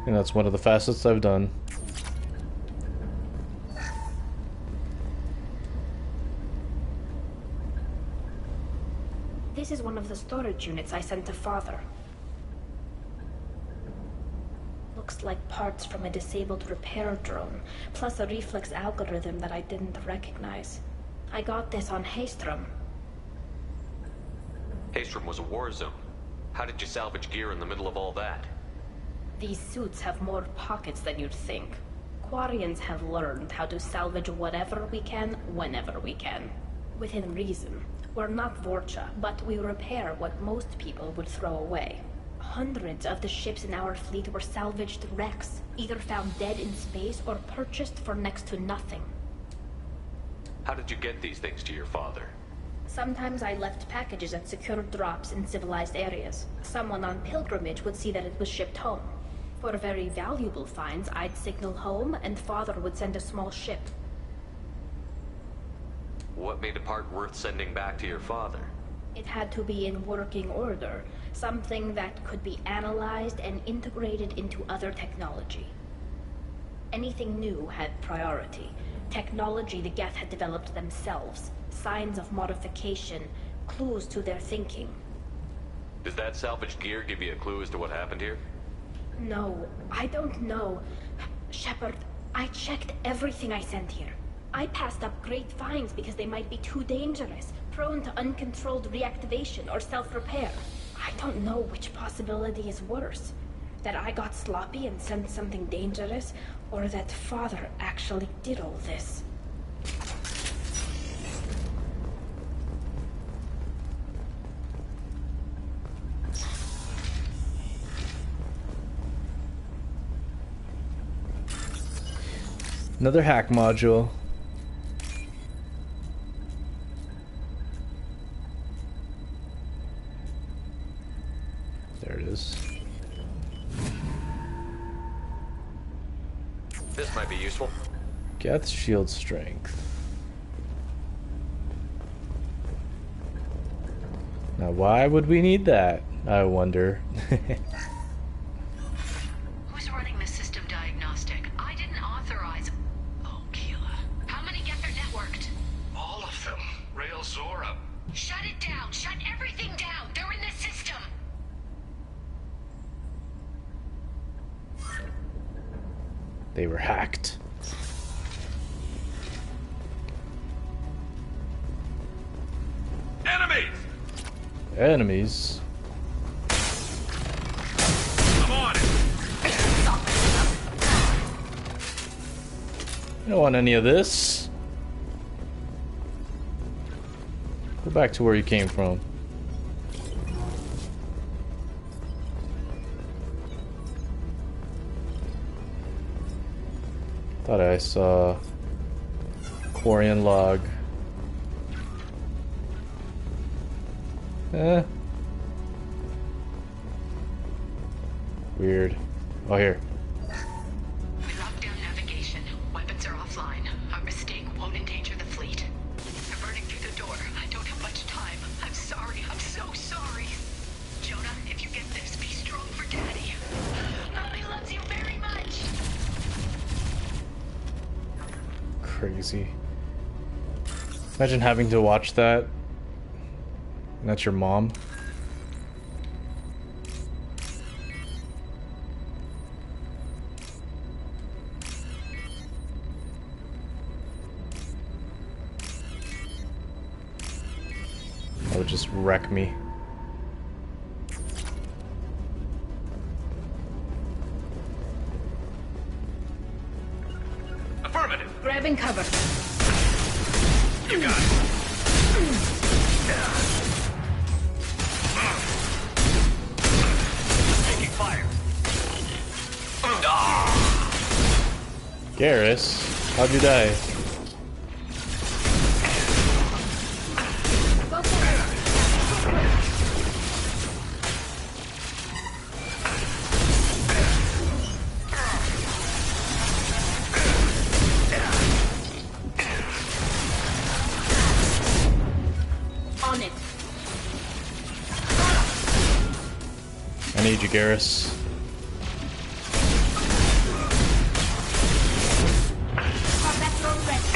And that's one of the fastest I've done. This is one of the storage units I sent to Father. Looks like parts from a disabled repair drone, plus a reflex algorithm that I didn't recognize. I got this on Haestrom. Haestrom was a war zone. How did you salvage gear in the middle of all that? These suits have more pockets than you'd think. Quarians have learned how to salvage whatever we can, whenever we can. Within reason. We're not Vorcha, but we repair what most people would throw away. Hundreds of the ships in our fleet were salvaged wrecks, either found dead in space or purchased for next to nothing. How did you get these things to your father? Sometimes I left packages at secure drops in civilized areas. Someone on pilgrimage would see that it was shipped home. For very valuable finds, I'd signal home, and Father would send a small ship. What made a part worth sending back to your father? It had to be in working order, something that could be analyzed and integrated into other technology. Anything new had priority. Technology the Geth had developed themselves, signs of modification, clues to their thinking. Does that salvaged gear give you a clue as to what happened here? No, I don't know. Shepard, I checked everything I sent here. I passed up great finds because they might be too dangerous, prone to uncontrolled reactivation or self-repair. I don't know which possibility is worse. That I got sloppy and sent something dangerous, or that Father actually did all this. Another hack module. There it is. This might be useful. Geth shield strength. Now why would we need that? I wonder. Who's running the system diagnostic? I didn't authorize... Oh, Keela. How many Geth are networked? All of them. Rail Zora. Shut it down! Shut everything down! They're in the system! They were hacked. Enemies! Enemies? I'm on it! I don't want any of this. Go back to where you came from. Thought I saw Quarian log. Weird. Oh, here. We locked down navigation. Weapons are offline. Our mistake won't endanger the fleet. They're burning through the door. I don't have much time. I'm sorry. I'm so sorry. Jonah, if you get this, be strong for Daddy. Mommy loves you very much. Crazy. Imagine having to watch that. And that's your mom. That would just wreck me. Affirmative. Grabbing cover. You got it. Taking fire. Garrus, how'd you die? On it. I need you, Garrus. Combat drone ready.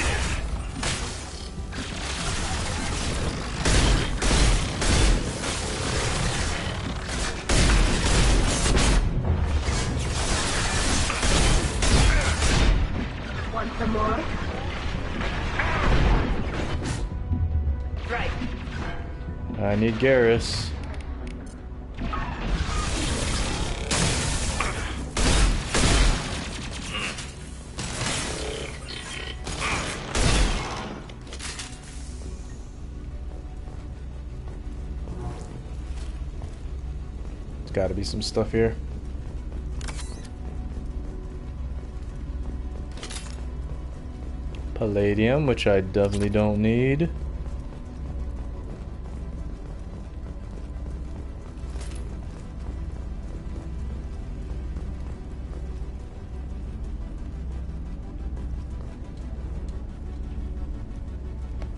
Want some more? Right. I need Garrus. Gotta be some stuff here. Palladium, which I definitely don't need.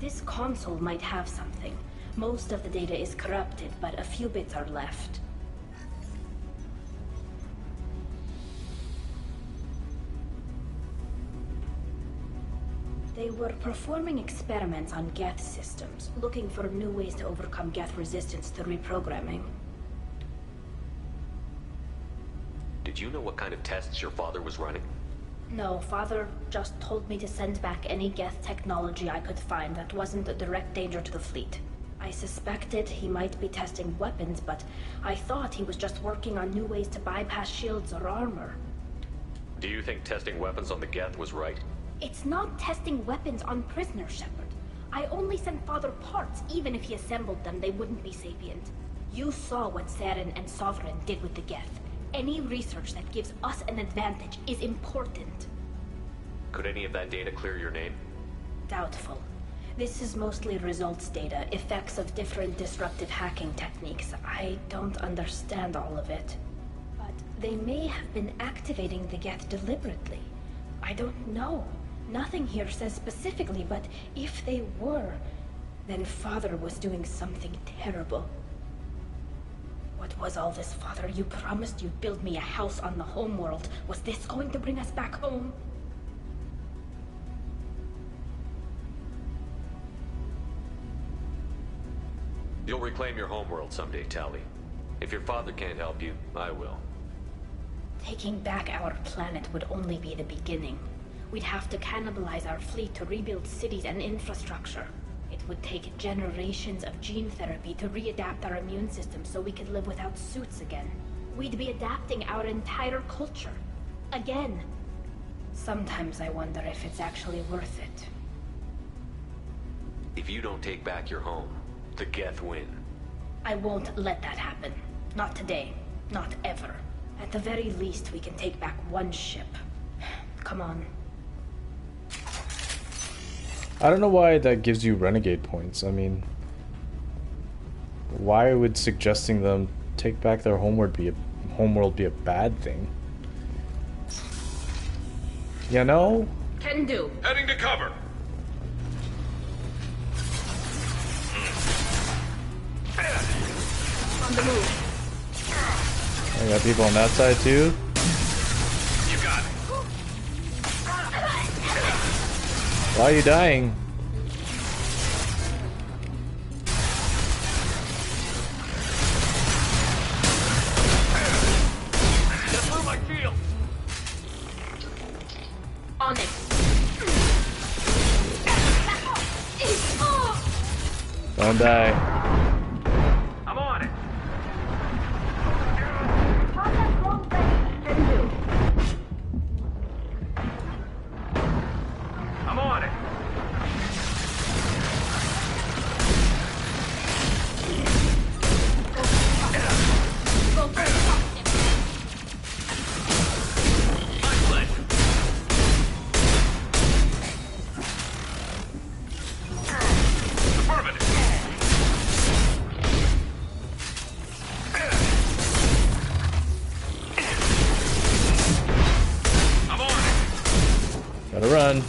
This console might have something. Most of the data is corrupted, but a few bits are left. They were performing experiments on Geth systems, looking for new ways to overcome Geth resistance to reprogramming. Did you know what kind of tests your father was running? No, Father just told me to send back any Geth technology I could find that wasn't a direct danger to the fleet. I suspected he might be testing weapons, but I thought he was just working on new ways to bypass shields or armor. Do you think testing weapons on the Geth was right? It's not testing weapons on prisoners, Shepard. I only sent Father parts. Even if he assembled them, they wouldn't be sapient. You saw what Saren and Sovereign did with the Geth. Any research that gives us an advantage is important. Could any of that data clear your name? Doubtful. This is mostly results data, effects of different disruptive hacking techniques. I don't understand all of it. But they may have been activating the Geth deliberately. I don't know. Nothing here says specifically, but if they were, then Father was doing something terrible. What was all this, Father? You promised you'd build me a house on the homeworld. Was this going to bring us back home? You'll reclaim your homeworld someday, Tali. If your father can't help you, I will. Taking back our planet would only be the beginning. We'd have to cannibalize our fleet to rebuild cities and infrastructure. It would take generations of gene therapy to readapt our immune system so we could live without suits again. We'd be adapting our entire culture. Again. Sometimes I wonder if it's actually worth it. If you don't take back your home, the Geth win. I won't let that happen. Not today. Not ever. At the very least, we can take back one ship. Come on. I don't know why that gives you renegade points. I mean, why would suggesting them take back their homeworld be a bad thing? You know? Can do. Heading to cover. On the move. I got people on that side too. You got it. Why are you dying? Just move my shield. On it. Don't die. I'm on it. I'm on it. My pleasure. Affirmative. I'm on it. Gotta run.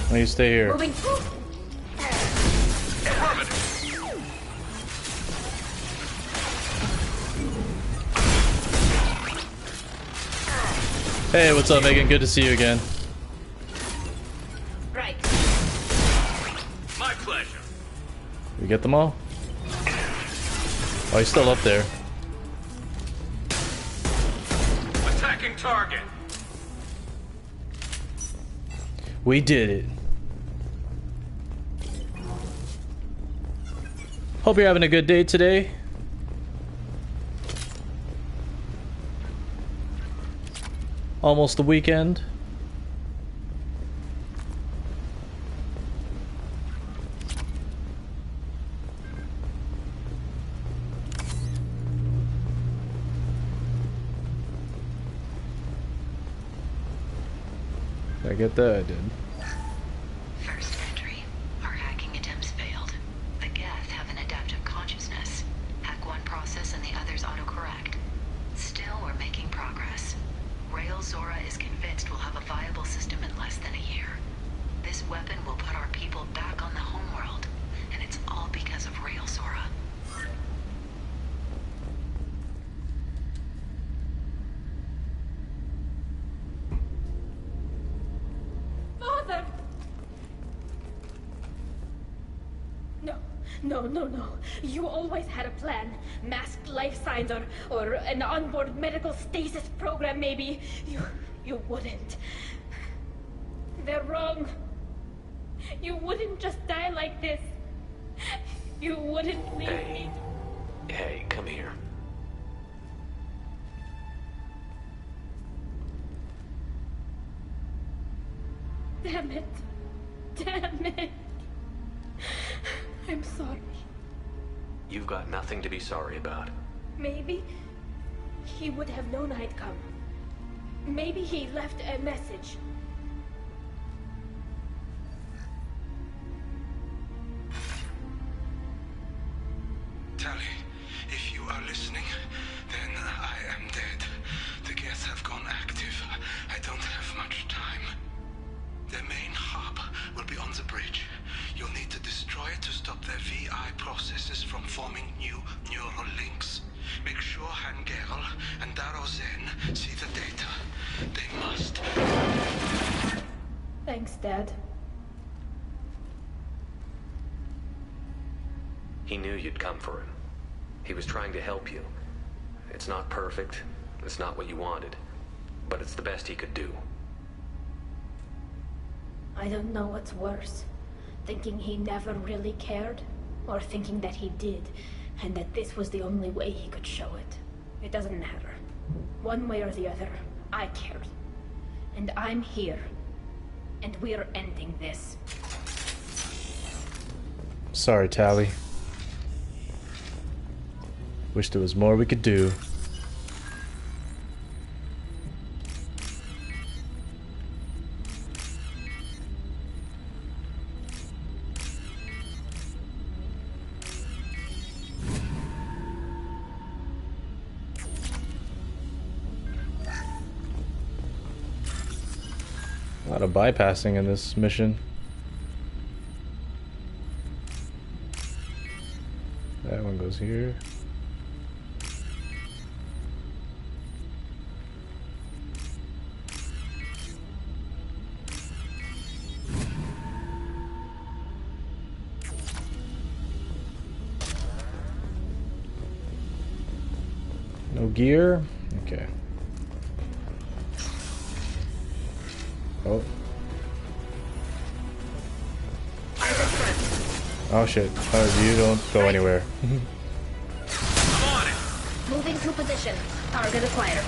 Why you stay here? Moving. Hey, what's up, Megan? Good to see you again. Right. My pleasure. You get them all? Oh, he's still up there. Attacking target. We did it. Hope you're having a good day today. Almost the weekend. I get that? I did. First entry. Our hacking attempts failed. The Geth have an adaptive consciousness. Hack one process and the others autocorrect. Still, we're making progress. Rael Zora is convinced we'll have a viable system in less than a year. This weapon will put our people back on the homeworld, and it's all because of Rael Zora. Father! No. You always had a plan. Masked life signs or an onboard medical stasis program, maybe. You wouldn't. They're wrong. You wouldn't just die like this. You wouldn't leave me. Hey, come here. Damn it. I'm sorry. You've got nothing to be sorry about. Maybe he would have known I'd come. Maybe he left a message. Tali, if you are listening, then I am dead. The Geth have gone active. I don't have much time. Their main hub will be on the bridge. You'll need to destroy it to stop their VI processes from forming new neural links. Make sure Hangerl and Daro Zen see the data. They must. Thanks, Dad. He knew you'd come for him. He was trying to help you. It's not perfect. It's not what you wanted. But it's the best he could do. I don't know what's worse. Thinking he never really cared, or thinking that he did, and that this was the only way he could show it. It doesn't matter. One way or the other, I cared. And I'm here. And we're ending this. Sorry, Tali. Wish there was more we could do. A lot of bypassing in this mission. That one goes here. No gear? Okay. Oh. Oh shit. Oh, you don't go anywhere. Moving to position. Target acquired.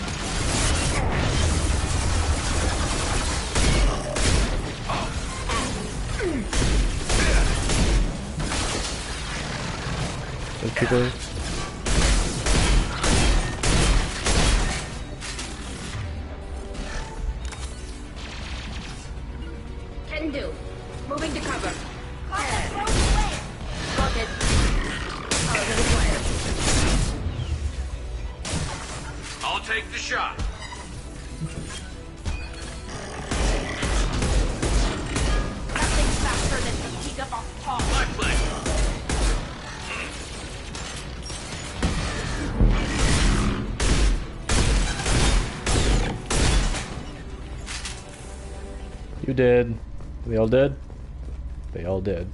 Those people. Can do. Moving to cover. Got it. Target acquired. I'll take the shot. Nothing faster than fatigue up off top. My pleasure. You did. They all did? They all did.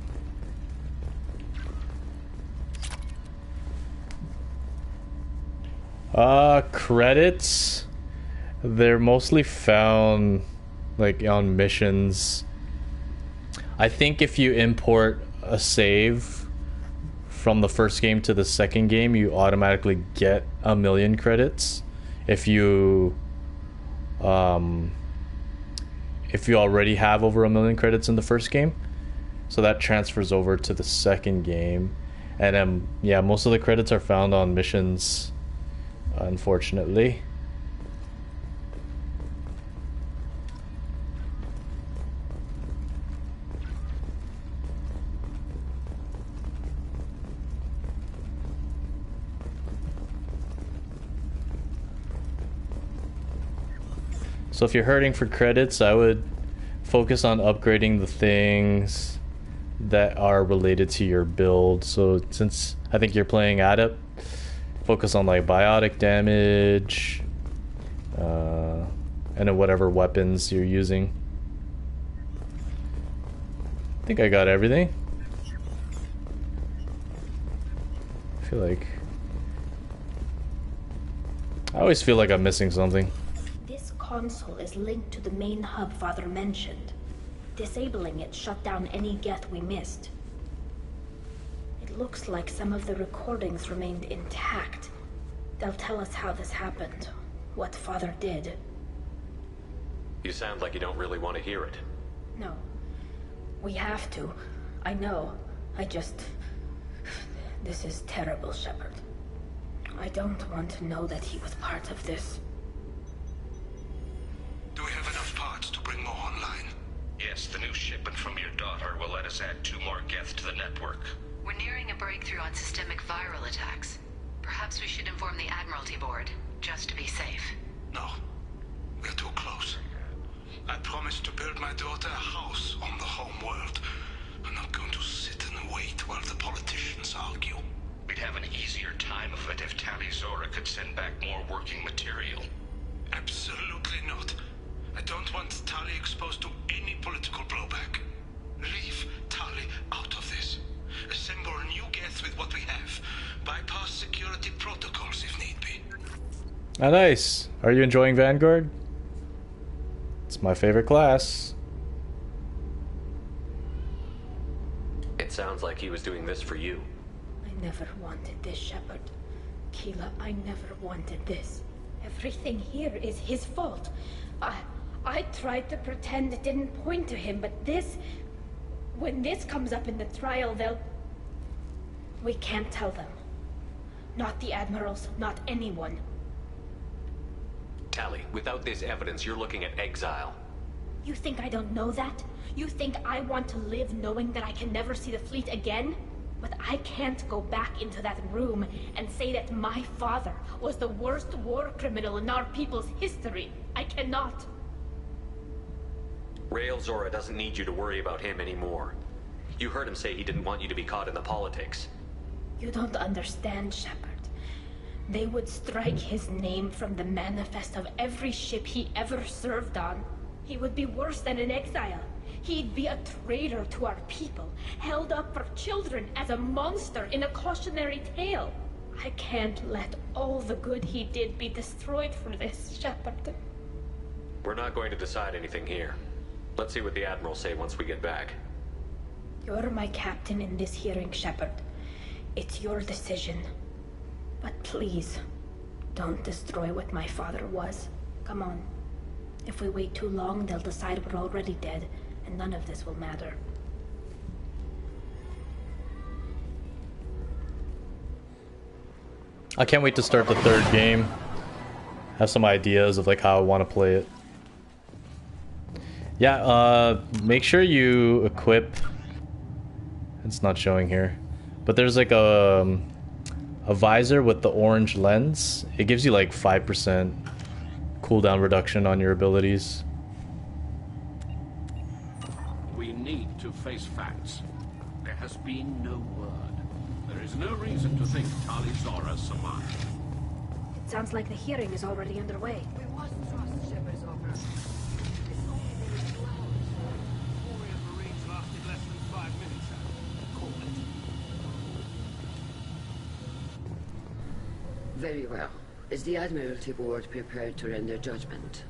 Credits. They're mostly found like on missions. I think if you import a save from the first game to the second game, you automatically get 1,000,000 credits. If you already have over 1,000,000 credits in the first game, so that transfers over to the second game. And yeah, most of the credits are found on missions, unfortunately. So if you're hurting for credits, I would focus on upgrading the things that are related to your build. So since I think you're playing Adept, focus on like biotic damage, and then whatever weapons you're using. I think I got everything. I feel like... I always feel like I'm missing something. This console is linked to the main hub Father mentioned. Disabling it shut down any Geth we missed. It looks like some of the recordings remained intact. They'll tell us how this happened, what Father did. You sound like you don't really want to hear it. No. We have to. I know. I just... This is terrible, Shepard. I don't want to know that he was part of this. Do we have enough parts to bring more online? Yes, the new shipment from your daughter will let us add 2 more Geth to the network. We're nearing a breakthrough on systemic viral attacks. Perhaps we should inform the Admiralty Board, just to be safe. No. We're too close. I promised to build my daughter a house on the home world. I'm not going to sit and wait while the politicians argue. We'd have an easier time of it if Tali Zora could send back more working material. Absolutely not. I don't want Tali exposed to any political blowback. Leave Tali out of this. Assemble a new Geth with what we have. Bypass security protocols if need be. Ah, nice. Are you enjoying Vanguard? It's my favorite class. It sounds like he was doing this for you. I never wanted this, Shepard. Keela, I never wanted this. Everything here is his fault. I tried to pretend it didn't point to him, but this... When this comes up in the trial, they'll... We can't tell them. Not the Admirals, not anyone. Tali, without this evidence, you're looking at exile. You think I don't know that? You think I want to live knowing that I can never see the fleet again? But I can't go back into that room and say that my father was the worst war criminal in our people's history. I cannot. Rael Zora doesn't need you to worry about him anymore. You heard him say he didn't want you to be caught in the politics. You don't understand, Shepard. They would strike his name from the manifest of every ship he ever served on. He would be worse than an exile. He'd be a traitor to our people, held up for children as a monster in a cautionary tale. I can't let all the good he did be destroyed for this, Shepard. We're not going to decide anything here. Let's see what the Admirals say once we get back. You're my captain in this hearing, Shepard. It's your decision. But please, don't destroy what my father was. Come on. If we wait too long, they'll decide we're already dead, and none of this will matter. I can't wait to start the 3rd game. Have some ideas of like how I want to play it. Yeah, make sure you equip... It's not showing here. But there's like a visor with the orange lens. It gives you like 5% cooldown reduction on your abilities. We need to face facts. There has been no word. There is no reason to think Tali Zora survived. It sounds like the hearing is already underway. We must trust Shepard's offer. Very well. Is the Admiralty Board prepared to render judgment?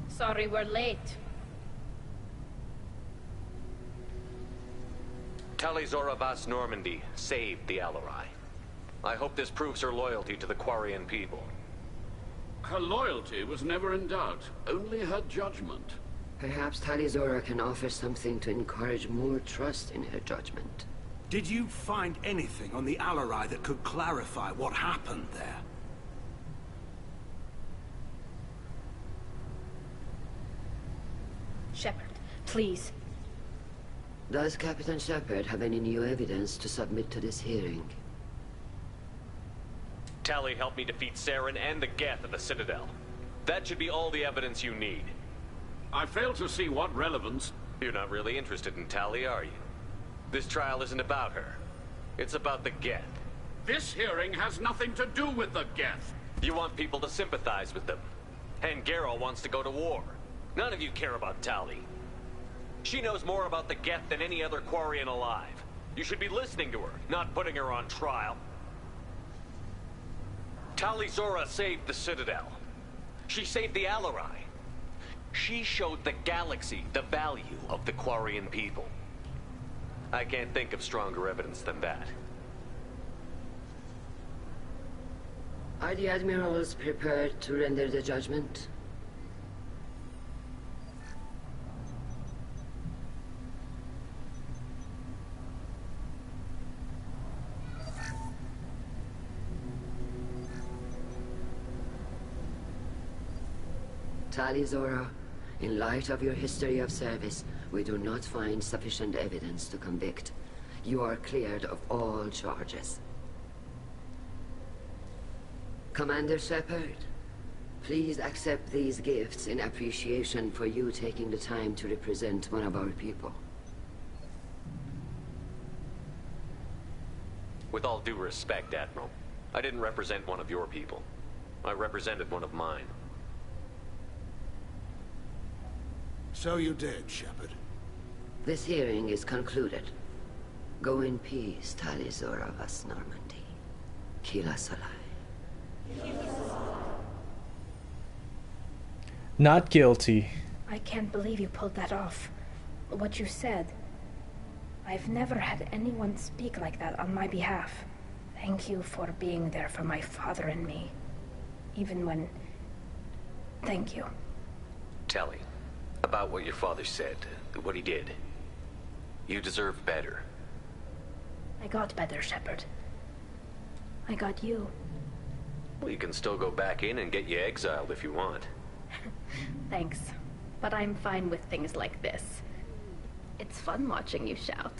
Sorry we're late. Tali Zora Vas Normandy saved the Alarai. I hope this proves her loyalty to the Quarian people. Her loyalty was never in doubt, only her judgment. Perhaps Tali Zora can offer something to encourage more trust in her judgment. Did you find anything on the Alarai that could clarify what happened there? Shepard, please. Does Captain Shepard have any new evidence to submit to this hearing? Tali helped me defeat Saren and the Geth at the Citadel. That should be all the evidence you need. I fail to see what relevance... You're not really interested in Tali, are you? This trial isn't about her. It's about the Geth. This hearing has nothing to do with the Geth. You want people to sympathize with them. And Garrow wants to go to war. None of you care about Tali. She knows more about the Geth than any other Quarian alive. You should be listening to her, not putting her on trial. Tali'Zorah saved the Citadel. She saved the Alarai. She showed the galaxy the value of the Quarian people. I can't think of stronger evidence than that. Are the admirals prepared to render the judgment? Tali'Zorah, in light of your history of service, we do not find sufficient evidence to convict. You are cleared of all charges. Commander Shepard, please accept these gifts in appreciation for you taking the time to represent one of our people. With all due respect, Admiral, I didn't represent one of your people. I represented one of mine. So you did, Shepard. This hearing is concluded. Go in peace, Tali'Zorah Vas Normandy. Kila Salai. Not guilty. I can't believe you pulled that off. What you said. I've never had anyone speak like that on my behalf. Thank you for being there for my father and me. Even when... Thank you. Tali, about what your father said, what he did. You deserve better. I got better, Shepard. I got you. Well, you can still go back in and get you exiled if you want. Thanks. But I'm fine with things like this. It's fun watching you shout.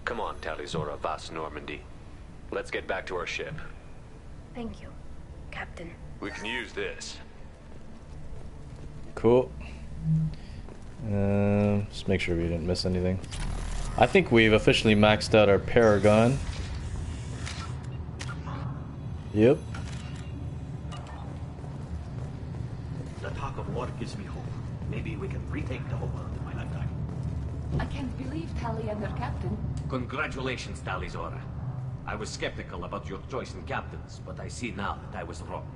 Come on, Tali'Zorah Vas Normandy. Let's get back to our ship. Thank you, Captain. We can use this. Cool. Just make sure we didn't miss anything. I think we've officially maxed out our Paragon. Yep. The talk of war gives me hope. Maybe we can retake the whole world in my lifetime. I can't believe Tali and their captain. Congratulations, Tali'Zorah. I was skeptical about your choice in captains, but I see now that I was wrong.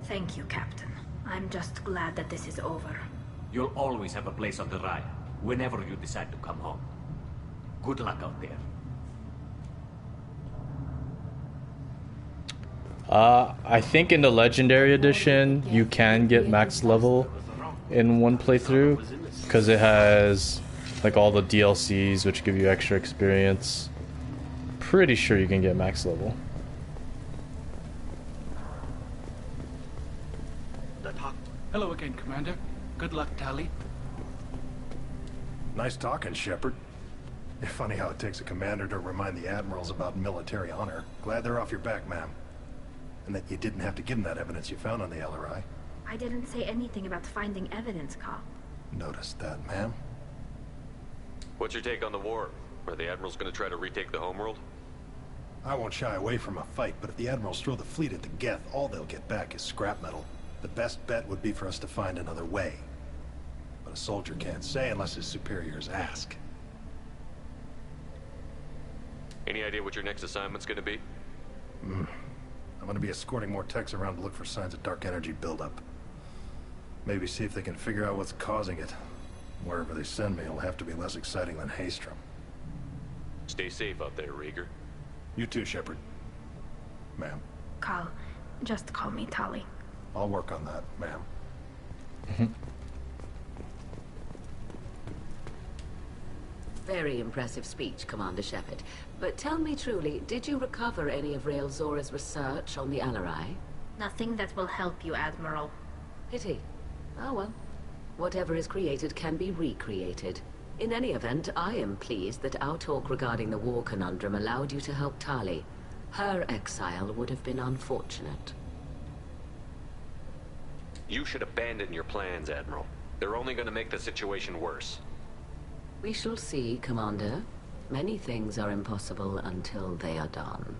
Thank you, Captain. I'm just glad that this is over. You'll always have a place on the Raya, whenever you decide to come home. Good luck out there. I think in the Legendary Edition, you can get max level in one playthrough, because it has like all the DLCs, which give you extra experience. Pretty sure you can get max level. Hello again, Commander. Good luck, Tali. Nice talking, Shepard. Funny how it takes a commander to remind the admirals about military honor. Glad they're off your back, ma'am. And that you didn't have to give them that evidence you found on the LRI. I didn't say anything about finding evidence, Carl. Noticed that, ma'am. What's your take on the war? Are the Admirals gonna try to retake the homeworld? I won't shy away from a fight, but if the admirals throw the fleet at the Geth, all they'll get back is scrap metal. The best bet would be for us to find another way. But a soldier can't say unless his superiors ask. Any idea what your next assignment's gonna be? I'm gonna be escorting more techs around to look for signs of dark energy buildup. Maybe see if they can figure out what's causing it. Wherever they send me, it'll have to be less exciting than Haestrom. Stay safe out there, Rieger. You too, Shepard. Ma'am. Carl, just call me Tali. I'll work on that, ma'am. Very impressive speech, Commander Shepard. But tell me truly, did you recover any of Rael Zora's research on the Alarai? Nothing that will help you, Admiral. Pity. Oh well. Whatever is created can be recreated. In any event, I am pleased that our talk regarding the war conundrum allowed you to help Tali. Her exile would have been unfortunate. You should abandon your plans, Admiral. They're only going to make the situation worse. We shall see, Commander. Many things are impossible until they are done.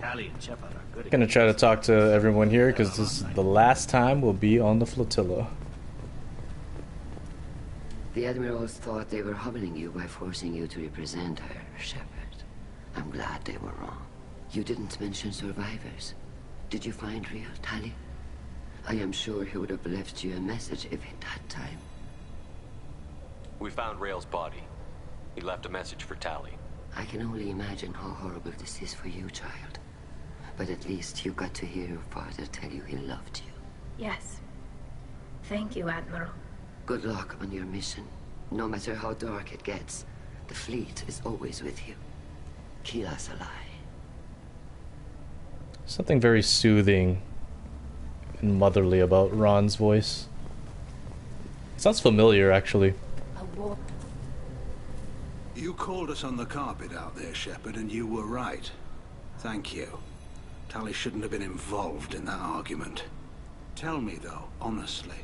Tali and Shepard are good. Gonna try to talk to everyone here because this is the last time we'll be on the flotilla. The Admirals thought they were humbling you by forcing you to represent her, Shepard. I'm glad they were wrong. You didn't mention survivors. Did you find real Tali? I am sure he would have left you a message if he'd had time. We found Rael's body. He left a message for Tali. I can only imagine how horrible this is for you, child. But at least you got to hear your father tell you he loved you. Yes. Thank you, Admiral. Good luck on your mission. No matter how dark it gets, the fleet is always with you. Keep us alive. Something very soothing and motherly about Ron's voice. It sounds familiar, actually. You called us on the carpet out there, Shepard, and you were right. Thank you. Tali shouldn't have been involved in that argument. Tell me, though, honestly,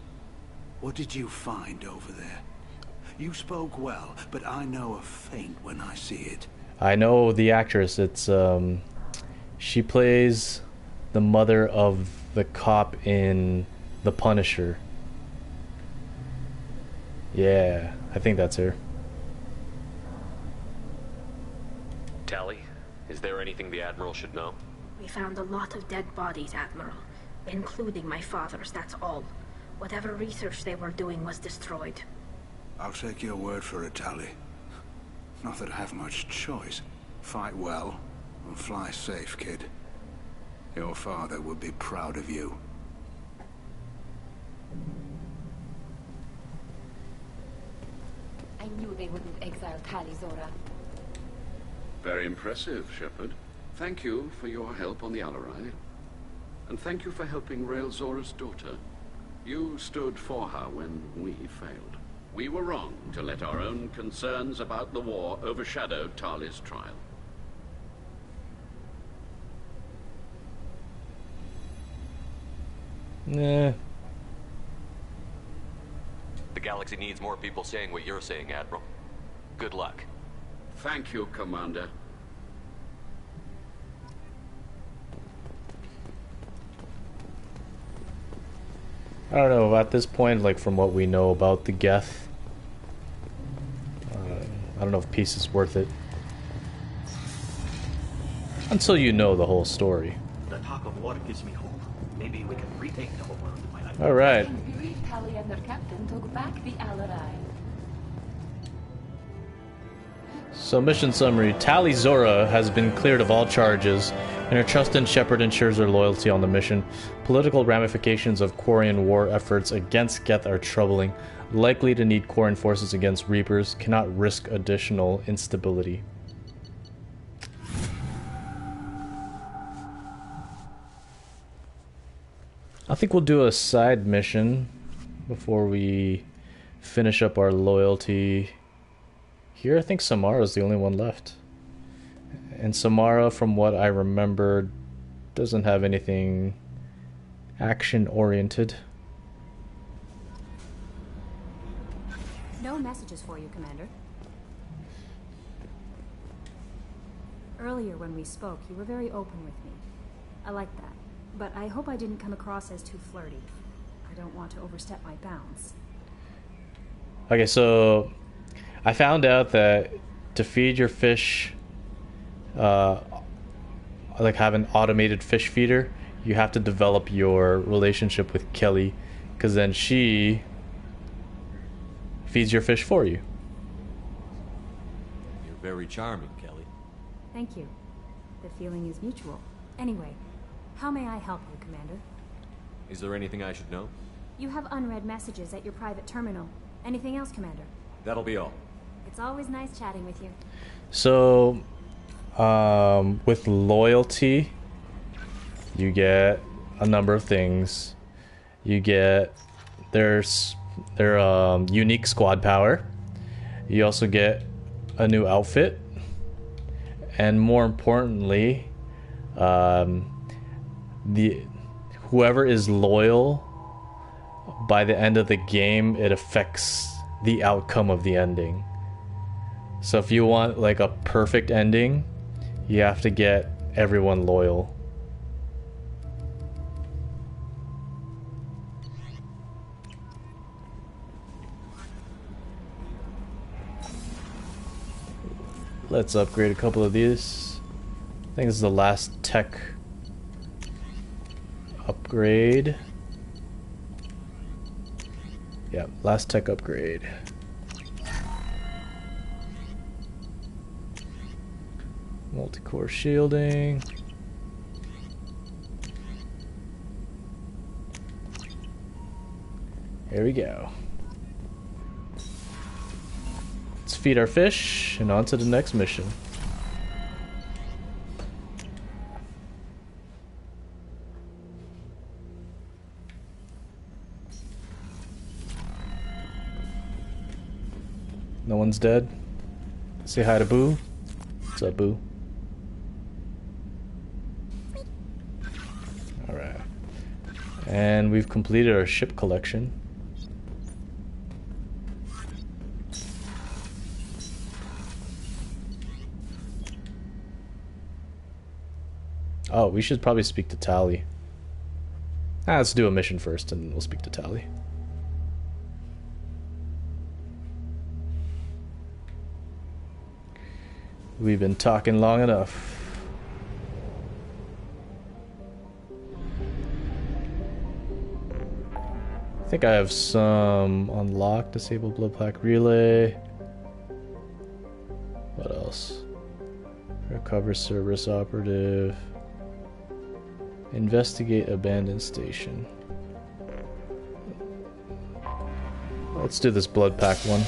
what did you find over there? You spoke well, but I know a feint when I see it. I know the actress. It's, she plays the mother of the cop in The Punisher. Yeah, I think that's her. Tali, is there anything the Admiral should know? We found a lot of dead bodies, Admiral. Including my father's, that's all. Whatever research they were doing was destroyed. I'll take your word for it, Tali. Not that I have much choice. Fight well, and fly safe, kid. Your father would be proud of you. I knew they wouldn't exile Tali, Zora. Very impressive, Shepard. Thank you for your help on the Alarai. And thank you for helping Rael Zora's daughter. You stood for her when we failed. We were wrong to let our own concerns about the war overshadow Tali's trial. Nah. The galaxy needs more people saying what you're saying, Admiral. Good luck. Thank you, Commander. I don't know, at this point, like, from what we know about the Geth, I don't know if peace is worth it. Until you know the whole story. The talk of war gives me hope. Maybe we can retake the whole world. Alright. I believe Tali and their captain took back the Alarai. So, mission summary. Tali Zora has been cleared of all charges, and her trust in Shepard ensures her loyalty on the mission. Political ramifications of Quarian war efforts against Geth are troubling. Likely to need Quarian forces against Reapers. Cannot risk additional instability. I think we'll do a side mission before we finish up our loyalty. Here, I think Samara's the only one left. And Samara, from what I remember, doesn't have anything action-oriented. No messages for you, Commander. Earlier when we spoke, you were very open with me. I like that. But I hope I didn't come across as too flirty. I don't want to overstep my bounds. Okay, so I found out that to feed your fish, like have an automated fish feeder, you have to develop your relationship with Kelly, because then she feeds your fish for you. You're very charming, Kelly. Thank you. The feeling is mutual. Anyway, how may I help you, Commander? Is there anything I should know? You have unread messages at your private terminal. Anything else, Commander? That'll be all. It's always nice chatting with you. So, with loyalty, you get a number of things. You get their unique squad power. You also get a new outfit, and more importantly, whoever is loyal by the end of the game, it affects the outcome of the ending. So if you want like a perfect ending, you have to get everyone loyal. Let's upgrade a couple of these. I think this is the last tech upgrade. Yeah, last tech upgrade. Multi-core shielding. Here we go. Let's feed our fish and on to the next mission. No one's dead. Say hi to Boo. What's up, Boo? Alright. And we've completed our ship collection. Oh, we should probably speak to Tali. Let's do a mission first and we'll speak to Tali. We've been talking long enough. I think I have some unlocked. Disable blood pack relay. What else? Recover Cerberus operative. Investigate abandoned station. Let's do this blood pack one.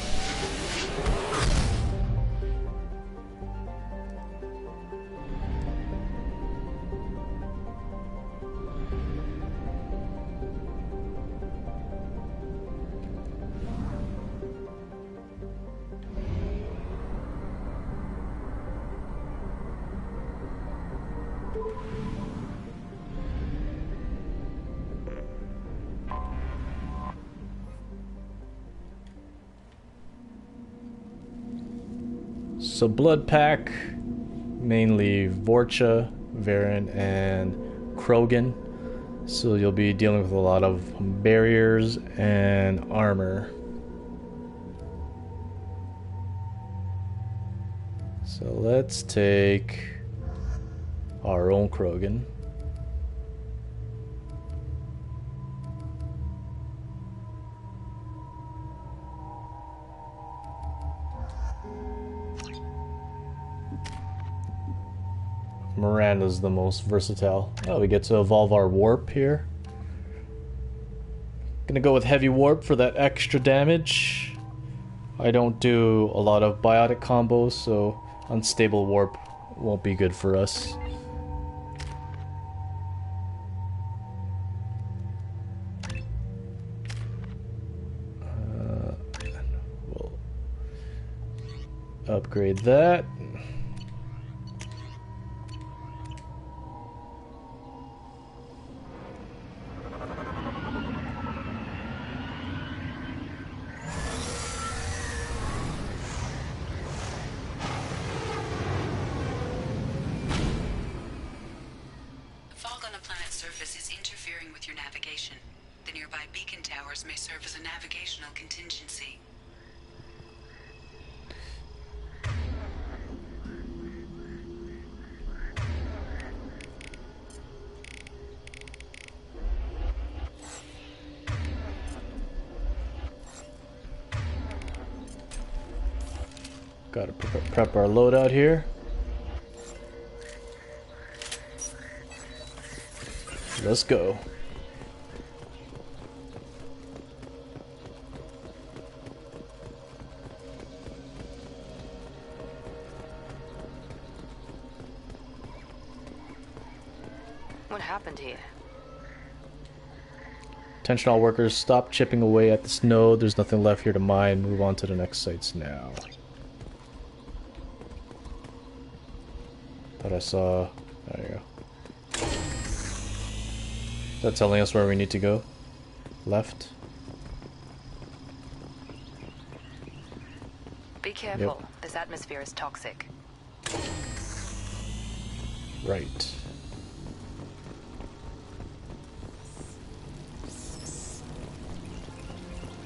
So blood pack, mainly Vorcha, Varen, and Krogan. So you'll be dealing with a lot of barriers and armor. So let's take our own Krogan. Miranda's the most versatile. Oh, we get to evolve our warp here. Gonna go with heavy warp for that extra damage. I don't do a lot of biotic combos, so unstable warp won't be good for us. We'll upgrade that. Gotta prep our loadout here. Let's go. What happened here? Attention all workers, stop chipping away at this node. There's nothing left here to mine. Move on to the next sites now. Thought I saw... There you go. Is that telling us where we need to go? Left? Be careful. Yep. This atmosphere is toxic. Right.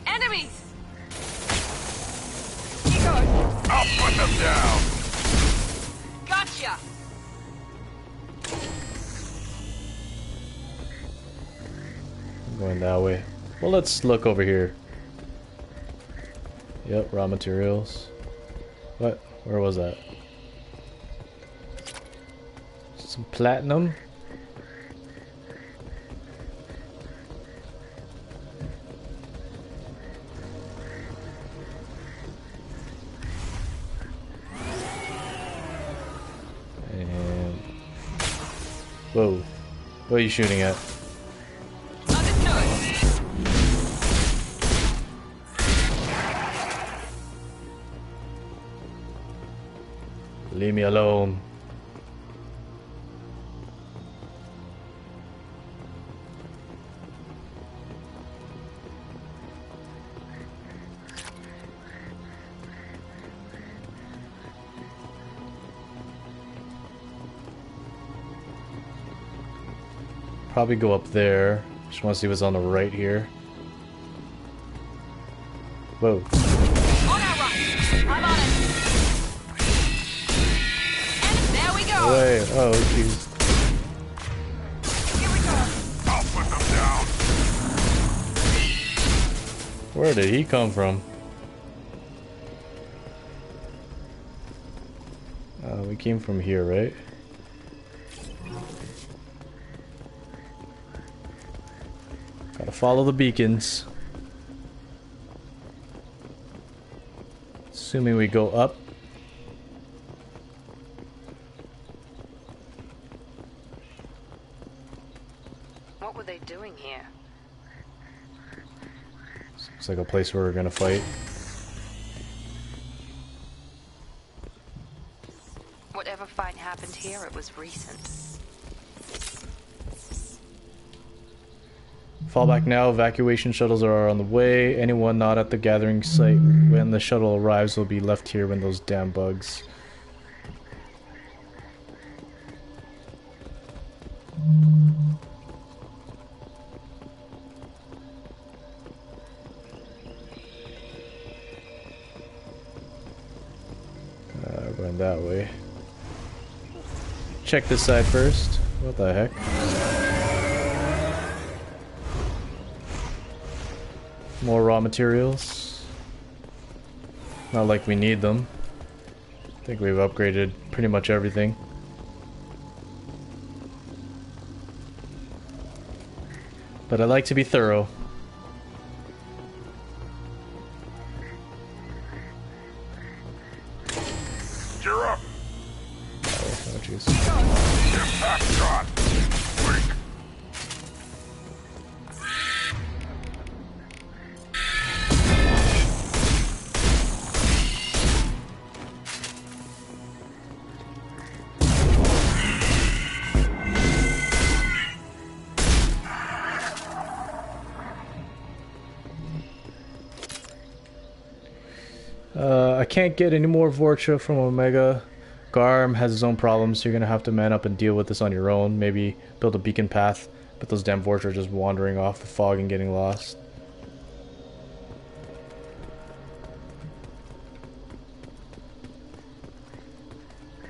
Enemies! I'll put them down! Gotcha! I'm going that way. Well, let's look over here. Yep, raw materials. What? Where was that? Some platinum. And... Whoa. What are you shooting at? Leave me alone. Probably go up there. Just want to see what's on the right here. Whoa. Wait, oh jeez. I'll put them down. Where did he come from? We came from here, right? Gotta follow the beacons. Assuming we go up. What were they doing here? Looks like a place where we're gonna fight. Whatever fight happened here, it was recent. Fall back now. Evacuation shuttles are on the way. Anyone not at the gathering site when the shuttle arrives will be left here when those damn bugs. Going that way. Check this side first. What the heck? More raw materials. Not like we need them. I think we've upgraded pretty much everything. But I like to be thorough. You're up. Oh jeez. Impact shot. Quick. I can't get any more Vorcha from Omega. Garm has his own problems, so you're gonna have to man up and deal with this on your own. Maybe build a beacon path, but those damn Vorcha are just wandering off the fog and getting lost.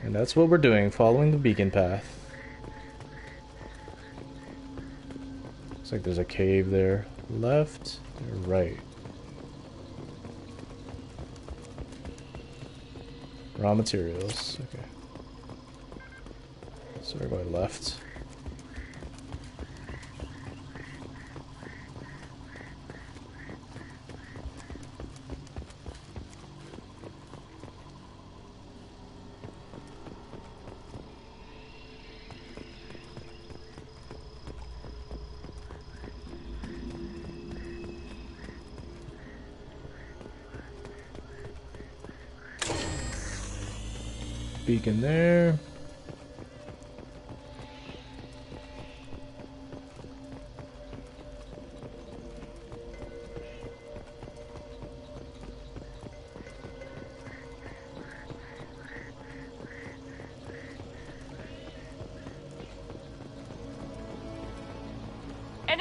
And that's what we're doing, following the beacon path. Looks like there's a cave there. Left or right? Raw materials, okay. So we're going left. Beacon there.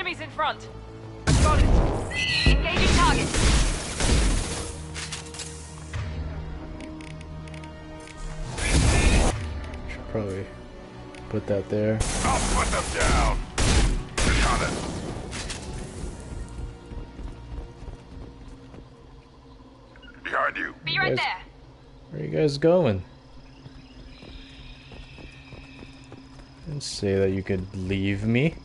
Enemies in front. I've got it. Engaging target. Should probably put that there. I'll put them down. Got it. Behind you. Be right there. Where are you guys going? Didn't say that you could leave me.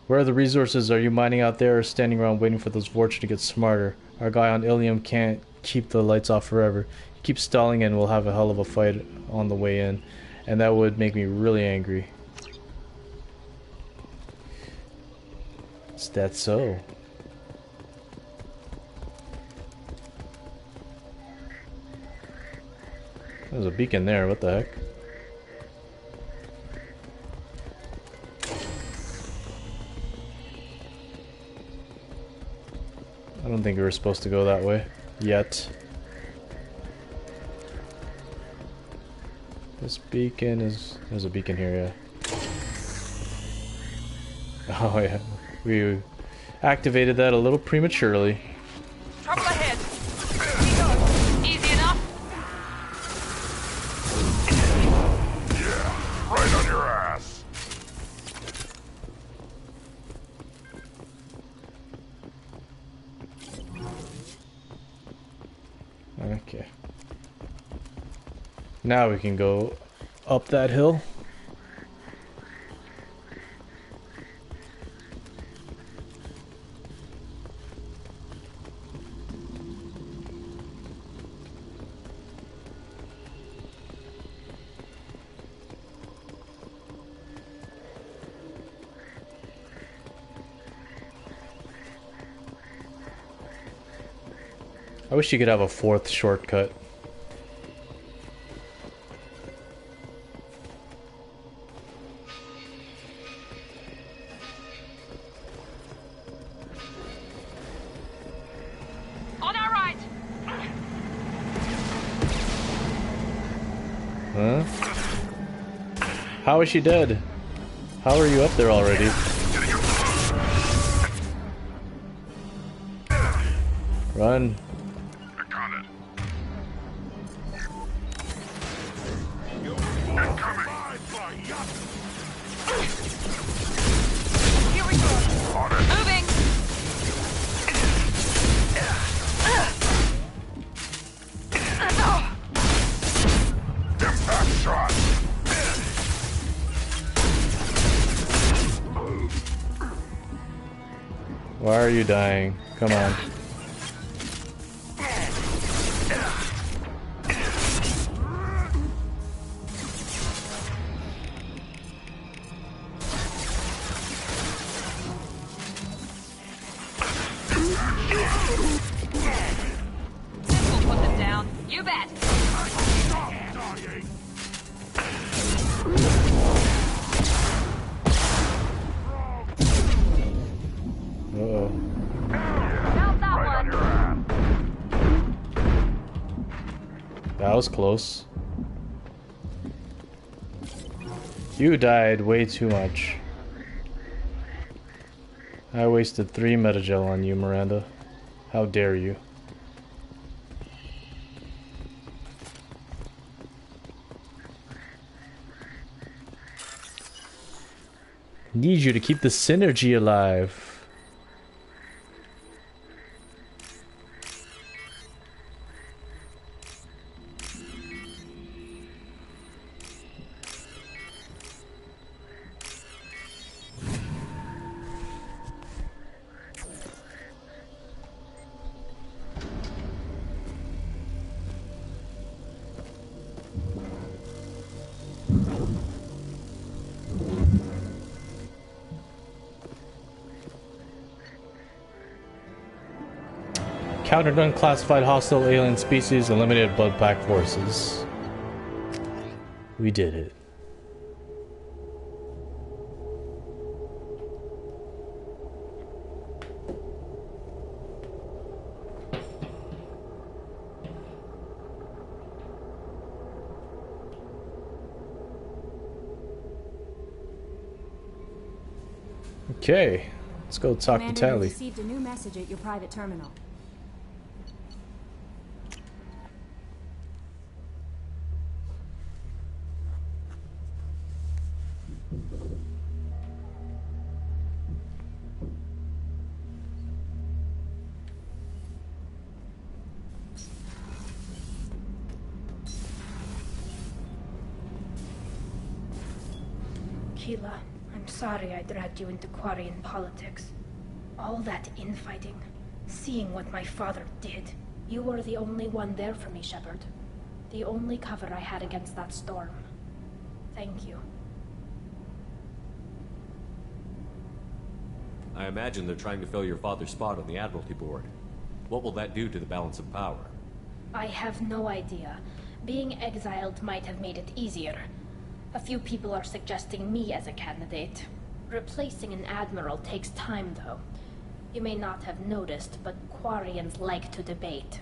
Where are the resources? Are you mining out there or standing around waiting for those Vorch to get smarter? Our guy on Ilium can't keep the lights off forever. He keeps stalling and we'll have a hell of a fight on the way in. And that would make me really angry. Is that so? There's a beacon there, what the heck? I don't think we were supposed to go that way yet. This beacon is... There's a beacon here, yeah. Oh yeah, we activated that a little prematurely. Trouble ahead. Easy enough. Yeah, right on your ass. Okay. Now we can go up that hill. I wish you could have a fourth shortcut. On our right. Huh? How is she dead? How are you up there already? Run. Here we go. Moving. Impact shot. Why are you dying? Come on. We'll put them down. You bet. Uh-oh. Not that one. That was close. You died way too much. I wasted 3 metagel on you, Miranda. How dare you? Need you to keep the synergy alive. Countered unclassified hostile alien species, eliminated blood pack forces. We did it. Okay, let's go talk Commander, to Tali. you received a new message at your private terminal. Keela, I'm sorry I dragged you into Quarian politics. All that infighting, seeing what my father did. You were the only one there for me, Shepard. The only cover I had against that storm. Thank you. I imagine they're trying to fill your father's spot on the Admiralty Board. What will that do to the balance of power? I have no idea. Being exiled might have made it easier. A few people are suggesting me as a candidate. Replacing an admiral takes time, though. You may not have noticed, but Quarians like to debate.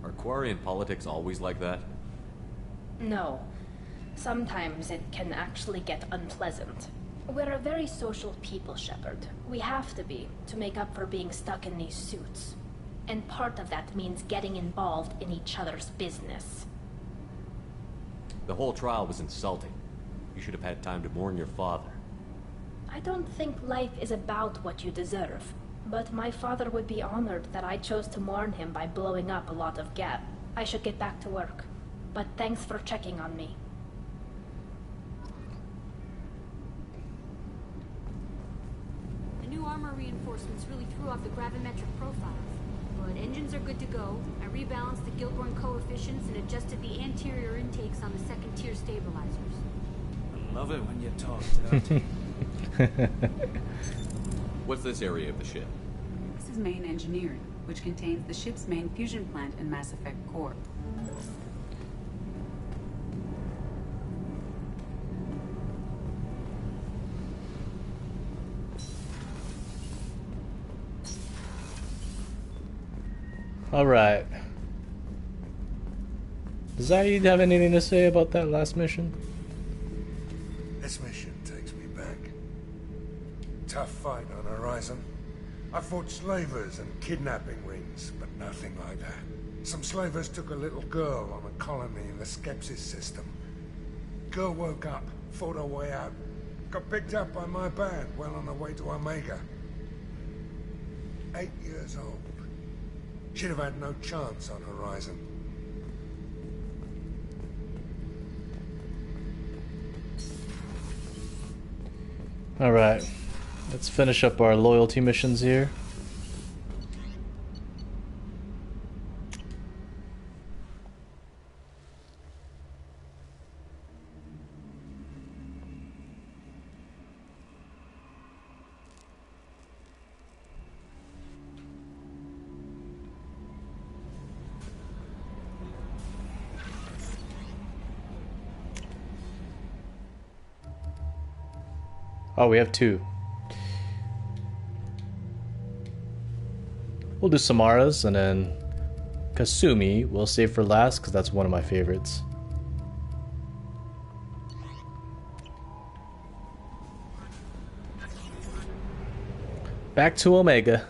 Are Quarian politics always like that? No. Sometimes it can actually get unpleasant. We're a very social people, Shepard. We have to be, to make up for being stuck in these suits. And part of that means getting involved in each other's business. The whole trial was insulting. You should have had time to mourn your father. I don't think life is about what you deserve. But my father would be honored that I chose to mourn him by blowing up a lot of Gap. I should get back to work. But thanks for checking on me. The new armor reinforcements really threw off the gravimetric profiles. But engines are good to go. I rebalanced the Gilborn coefficients and adjusted the anterior intakes on the second-tier stabilizers. I love it when you talk, Tali. What's this area of the ship? This is main engineering, which contains the ship's main fusion plant and Mass Effect core. Alright. Does Zaid have anything to say about that last mission? This mission takes me back. Tough fight on Horizon. I fought slavers and kidnapping rings, but nothing like that. Some slavers took a little girl on a colony in the Skepsis system. Girl woke up, fought her way out, got picked up by my band well on her way to Omega. 8 years old. She'd have had no chance on Horizon. Alright. Let's finish up our loyalty missions here. Oh, we have two. We'll do Samara's, and then Kasumi we'll save for last, because that's one of my favorites. Back to Omega.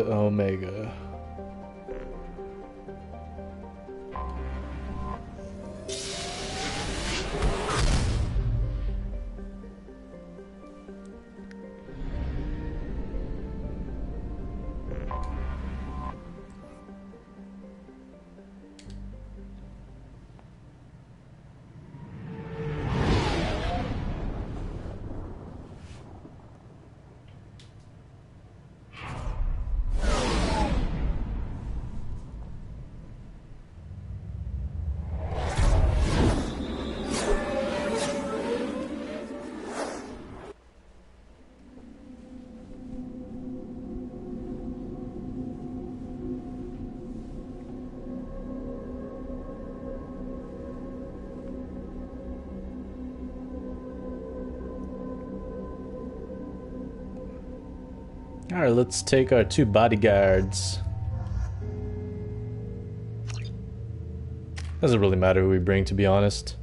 Omega. Alright, let's take our 2 bodyguards. Doesn't really matter who we bring, to be honest.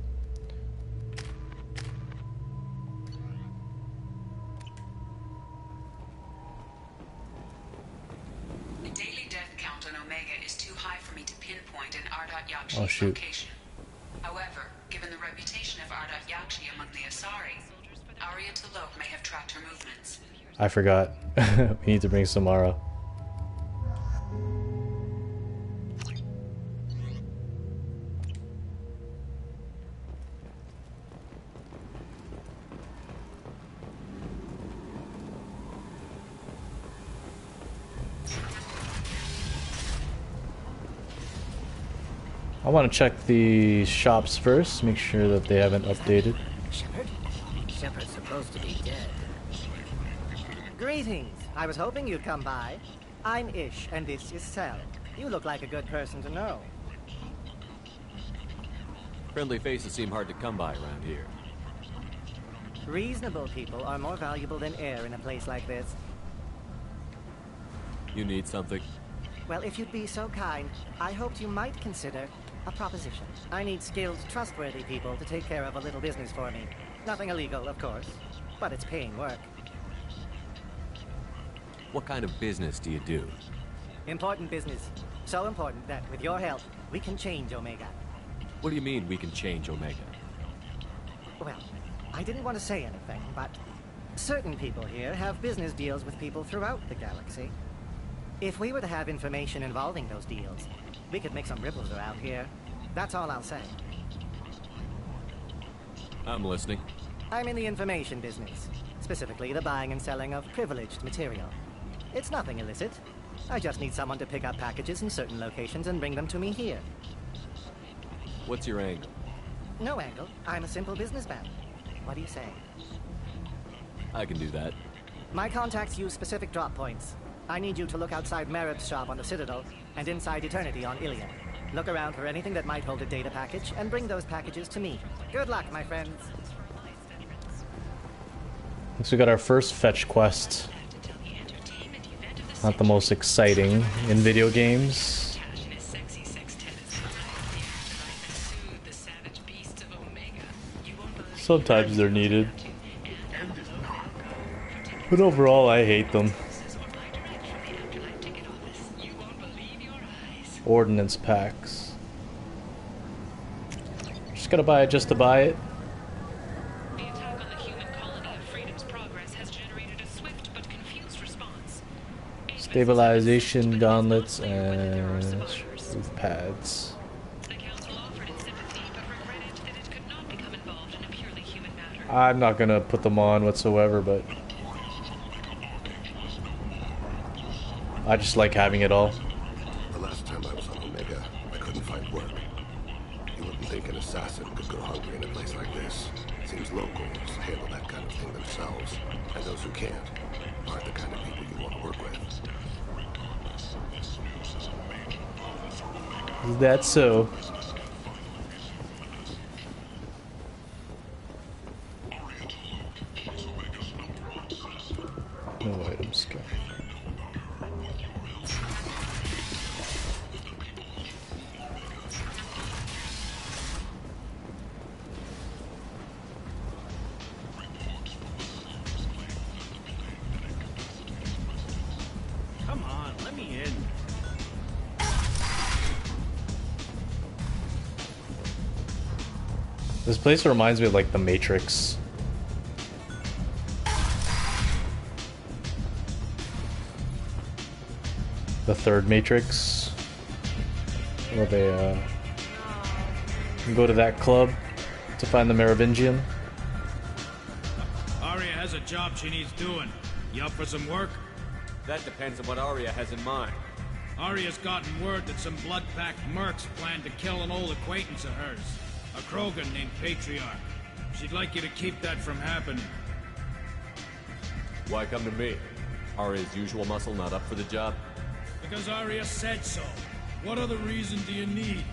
The daily death count on Omega is too high for me to pinpoint an Ardat Yakshi's Oh, shoot. location. However, given the reputation of Ardat Yakshi among the Asari, Arya T'Loak may have tracked her movements. I forgot. We need to bring Samara. I want to check the shops first, make sure that they haven't updated. Shepard? Shepard's supposed to be dead. Greetings. I was hoping you'd come by. I'm Ish, and this is Sel. You look like a good person to know. Friendly faces seem hard to come by around here. Reasonable people are more valuable than air in a place like this. You need something? Well, if you'd be so kind, I hoped you might consider a proposition. I need skilled, trustworthy people to take care of a little business for me. Nothing illegal, of course, but it's paying work. What kind of business do you do? Important business. So important that, with your help, we can change Omega. What do you mean we can change Omega? Well, I didn't want to say anything, but certain people here have business deals with people throughout the galaxy. If we were to have information involving those deals, we could make some ripples around here. That's all I'll say. I'm listening. I'm in the information business, specifically the buying and selling of privileged material. It's nothing illicit. I just need someone to pick up packages in certain locations and bring them to me here. What's your angle? No angle. I'm a simple businessman. What do you say? I can do that. My contacts use specific drop points. I need you to look outside Merib's shop on the Citadel and inside Eternity on Iliad. Look around for anything that might hold a data package and bring those packages to me. Good luck, my friends. Looks we got our first fetch quest. Not the most exciting in video games. Sometimes they're needed. But overall, I hate them. Ordnance packs. Just gotta buy it just to buy it. Stabilization gauntlets and roof pads. I'm not gonna put them on whatsoever, but I just like having it all. The last time I was on Omega, I couldn't find work. You wouldn't think an assassin could go hungry in a place like this. Seems locals handle that kind of thing themselves, and those who can't aren't the kind of people you want to work with. Is that so? No items. Come on, let me in. This place reminds me of like the Matrix. The third Matrix. Where they go to that club to find the Merovingian. Arya has a job she needs doing. You up for some work? That depends on what Arya has in mind. Arya's gotten word that some blood-packed mercs plan to kill an old acquaintance of hers. A Krogan named Patriarch. She'd like you to keep that from happening. Why come to me? Arya's usual muscle not up for the job? Because Arya said so. What other reason do you need?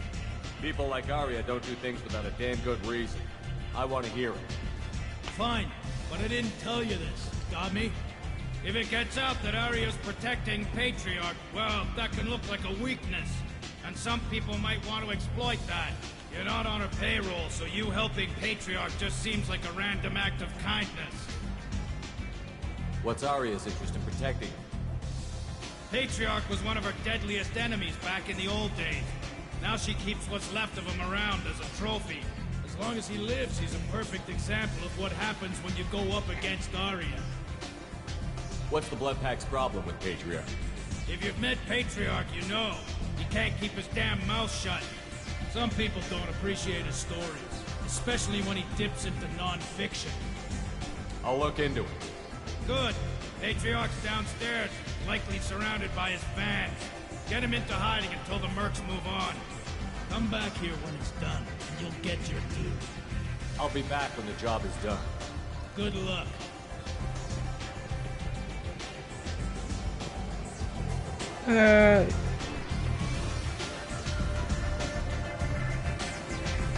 People like Arya don't do things without a damn good reason. I want to hear it. Fine, but I didn't tell you this. Got me? If it gets out that Arya's protecting Patriarch, well, that can look like a weakness. And some people might want to exploit that. You're not on her payroll, so you helping Patriarch just seems like a random act of kindness. What's Arya's interest in protecting him? Patriarch was one of her deadliest enemies back in the old days. Now she keeps what's left of him around as a trophy. As long as he lives, he's a perfect example of what happens when you go up against Arya. What's the Blood Pack's problem with Patriarch? If you've met Patriarch, you know. He can't keep his damn mouth shut. Some people don't appreciate his stories, especially when he dips into non-fiction. I'll look into it. Good. Patriarch's downstairs, likely surrounded by his fans. Get him into hiding until the mercs move on. Come back here when it's done, and you'll get your due. I'll be back when the job is done. Good luck.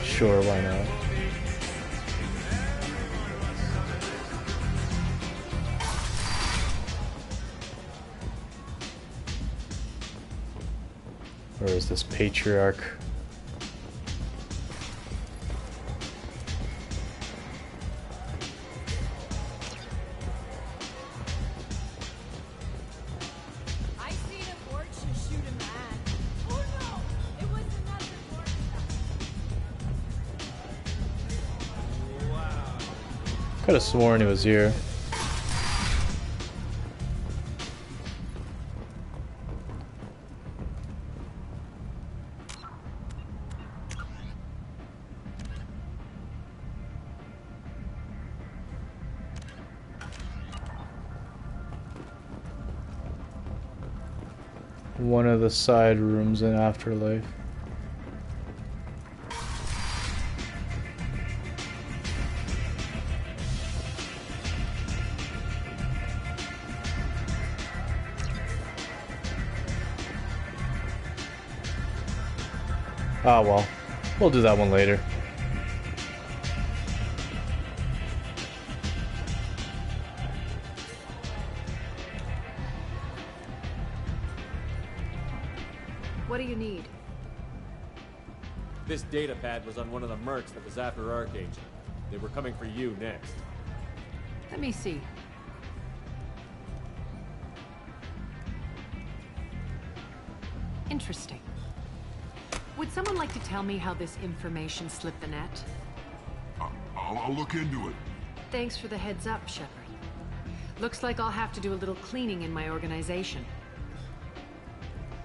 Sure, why not? Where is this Patriarch? Could have sworn he was here. One of the side rooms in Afterlife. Ah, well, we'll do that one later. What do you need? This data pad was on one of the mercs that was after Archangel. They were coming for you next. Let me see. Interesting. Would someone like to tell me how this information slipped the net? I'll look into it. Thanks for the heads up, Shepard. Looks like I'll have to do a little cleaning in my organization.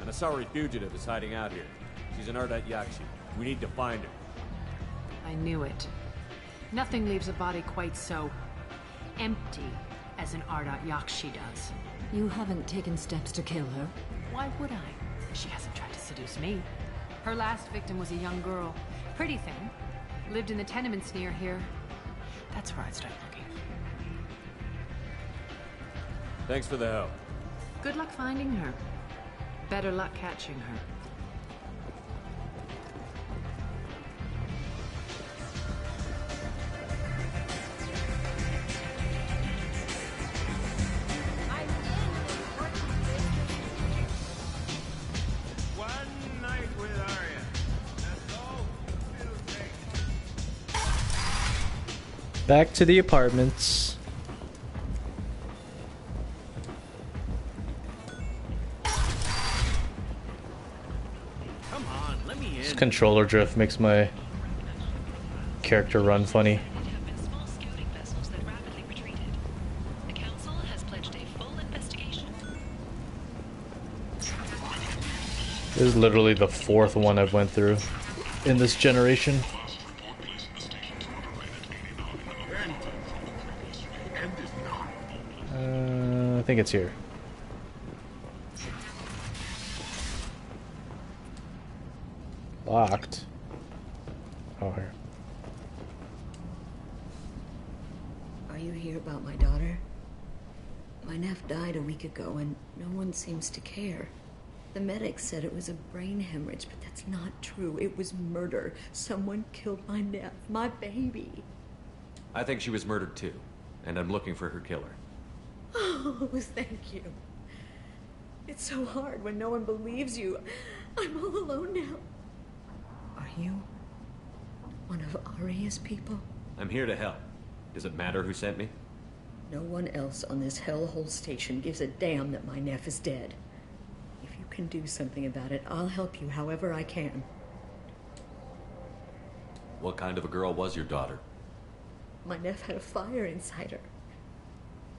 An Asari fugitive is hiding out here. She's an Ardat Yakshi. We need to find her. I knew it. Nothing leaves a body quite so empty as an Ardat Yakshi does. You haven't taken steps to kill her? Why would I? She hasn't tried to seduce me. Her last victim was a young girl. Pretty thing. Lived in the tenements near here. That's where I'd start looking. Thanks for the help. Good luck finding her. Better luck catching her. Back to the apartments. Come on, let me in. This controller drift makes my character run funny. This is literally the fourth one I've went through in this generation. I think it's here. Locked. Oh, here. Are you here about my daughter? My nephew died a week ago and no one seems to care. The medics said it was a brain hemorrhage, but that's not true. It was murder. Someone killed my nephew, my baby. I think she was murdered too, and I'm looking for her killer. Oh, thank you. It's so hard when no one believes you. I'm all alone now. Are you one of Aria's people? I'm here to help. Does it matter who sent me? No one else on this hellhole station gives a damn that my nephew is dead. If you can do something about it, I'll help you however I can. What kind of a girl was your daughter? My nephew had a fire inside her.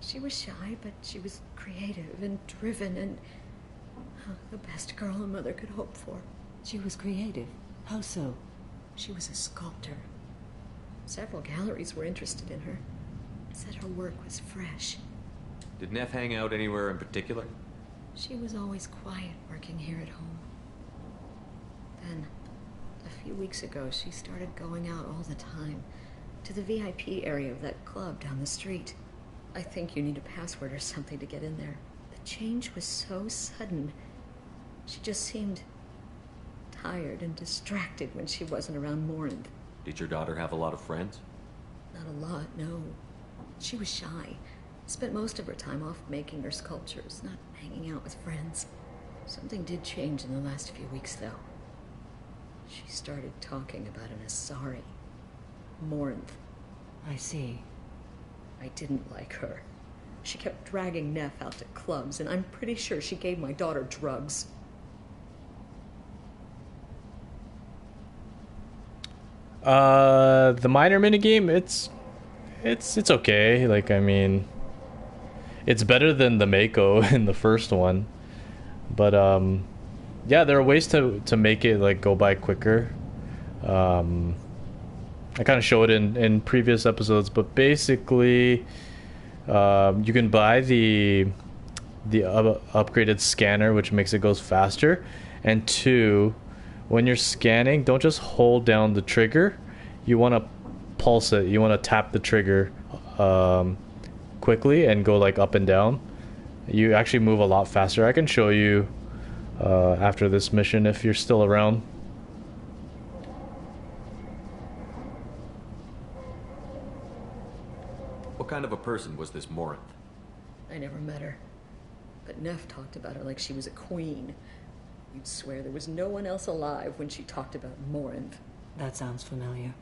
She was shy, but she was creative and driven and the best girl a mother could hope for. She was creative. How so? She was a sculptor. Several galleries were interested in her. Said her work was fresh. Did Neff hang out anywhere in particular? She was always quiet working here at home. Then, a few weeks ago, she started going out all the time to the VIP area of that club down the street. I think you need a password or something to get in there. The change was so sudden. She just seemed tired and distracted when she wasn't around Morinth. Did your daughter have a lot of friends? Not a lot, no. She was shy. Spent most of her time off making her sculptures, not hanging out with friends. Something did change in the last few weeks, though. She started talking about an Asari. Morinth. I see. I didn't like her. She kept dragging Neff out to clubs, and I'm pretty sure she gave my daughter drugs. The minor minigame, it's okay. Like, I mean, it's better than the Mako in the first one. But yeah, there are ways to make it like go by quicker. I kind of show it in previous episodes, but basically, you can buy the upgraded scanner, which makes it goes faster. And two, when you're scanning, don't just hold down the trigger. You want to pulse it. You want to tap the trigger quickly and go like up and down. You actually move a lot faster. I can show you after this mission if you're still around. What kind of a person was this Morinth? I never met her. But Neff talked about her like she was a queen. You'd swear there was no one else alive when she talked about Morinth. That sounds familiar.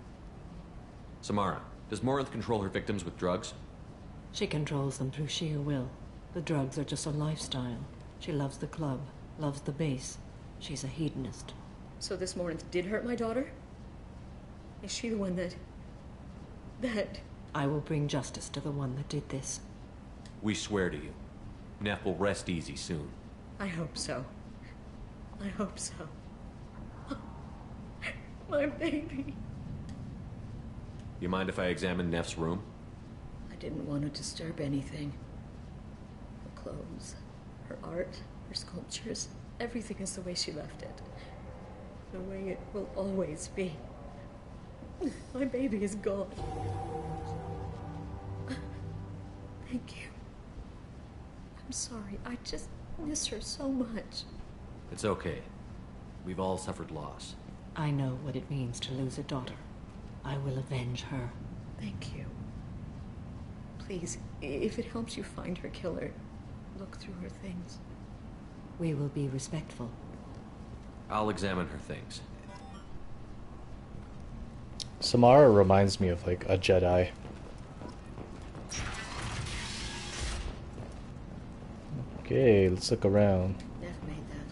Samara, does Morinth control her victims with drugs? She controls them through sheer will. The drugs are just a lifestyle. She loves the club, loves the base. She's a hedonist. So this Morinth did hurt my daughter? Is she the one that... I will bring justice to the one that did this. We swear to you. Neff will rest easy soon. I hope so. I hope so. My baby. You mind if I examine Neff's room? I didn't want to disturb anything. Her clothes, her art, her sculptures, everything is the way she left it. The way it will always be. My baby is gone. Thank you. I'm sorry. I just miss her so much. It's okay. We've all suffered loss. I know what it means to lose a daughter. I will avenge her. Thank you. Please, if it helps you find her killer, look through her things. We will be respectful. I'll examine her things. Samara reminds me of like a Jedi. Okay, let's look around. Neff made that.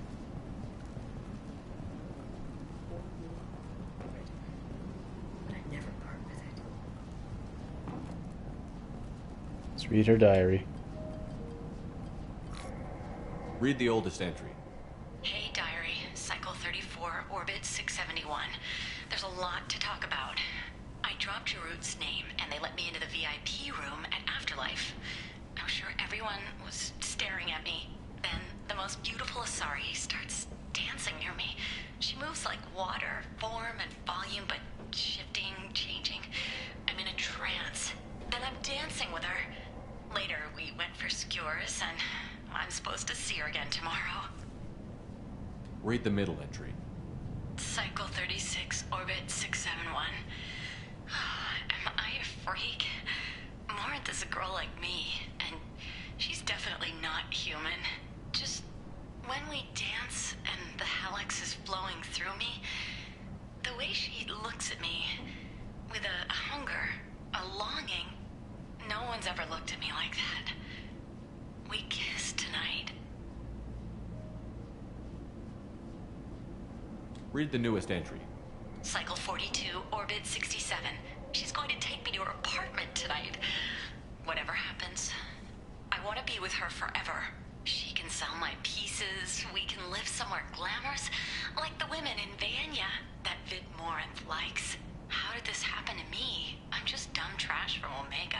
But I'd never part with it. Let's read her diary. Read the oldest entry. Hey, diary. Cycle 34, orbit 671. There's a lot to talk about. I dropped Jarut's name, and they let me into the VIP room at Afterlife. I'm sure everyone was staring at me. Then the most beautiful Asari starts dancing near me. She moves like water, form and volume, but shifting, changing. I'm in a trance. Then I'm dancing with her. Later, we went for skewers, and I'm supposed to see her again tomorrow. Read the middle entry. Cycle 36, orbit 671. Am I a freak? Morinth is a girl like me, and She's definitely not human. Just when we dance and the Helix is flowing through me, the way she looks at me with a hunger, a longing, no one's ever looked at me like that. We kissed tonight. Read the newest entry. Cycle 42, Orbit 67. She's going to take me to her apartment tonight. Whatever happens, I want to be with her forever. She can sell my pieces. We can live somewhere glamorous, like the women in Vanya that Vid Morinth likes. How did this happen to me? I'm just dumb trash from Omega.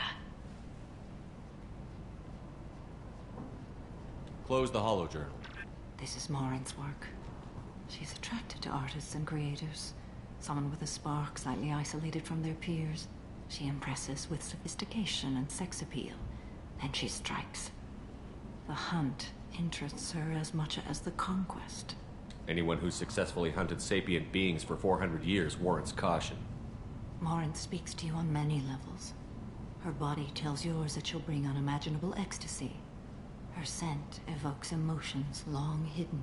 Close the holojournal. This is Morinth's work. She's attracted to artists and creators. Someone with a spark, slightly isolated from their peers. She impresses with sophistication and sex appeal. Then she strikes. The hunt interests her as much as the conquest. Anyone who's successfully hunted sapient beings for 400 years warrants caution. Morinth speaks to you on many levels. Her body tells yours that she'll bring unimaginable ecstasy. Her scent evokes emotions long hidden.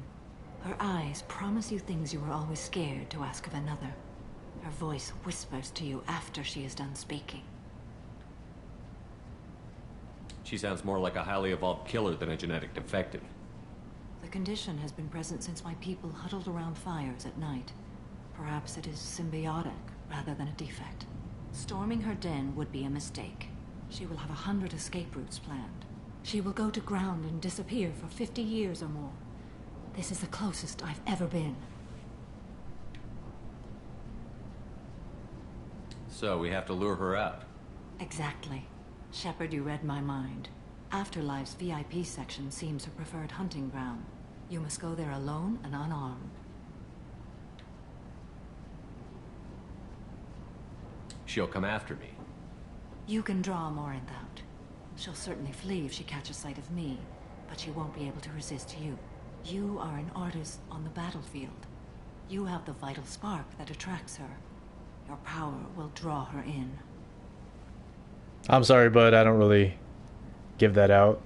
Her eyes promise you things you were always scared to ask of another. Her voice whispers to you after she is done speaking. She sounds more like a highly evolved killer than a genetic defective. The condition has been present since my people huddled around fires at night. Perhaps it is symbiotic rather than a defect. Storming her den would be a mistake. She will have 100 escape routes planned. She will go to ground and disappear for 50 years or more. This is the closest I've ever been. So we have to lure her out. Exactly. Shepard, you read my mind. Afterlife's VIP section seems her preferred hunting ground. You must go there alone and unarmed. She'll come after me. You can draw Morinth out. She'll certainly flee if she catches sight of me, but she won't be able to resist you. You are an artist on the battlefield. You have the vital spark that attracts her. Your power will draw her in. I'm sorry, but I don't really give that out.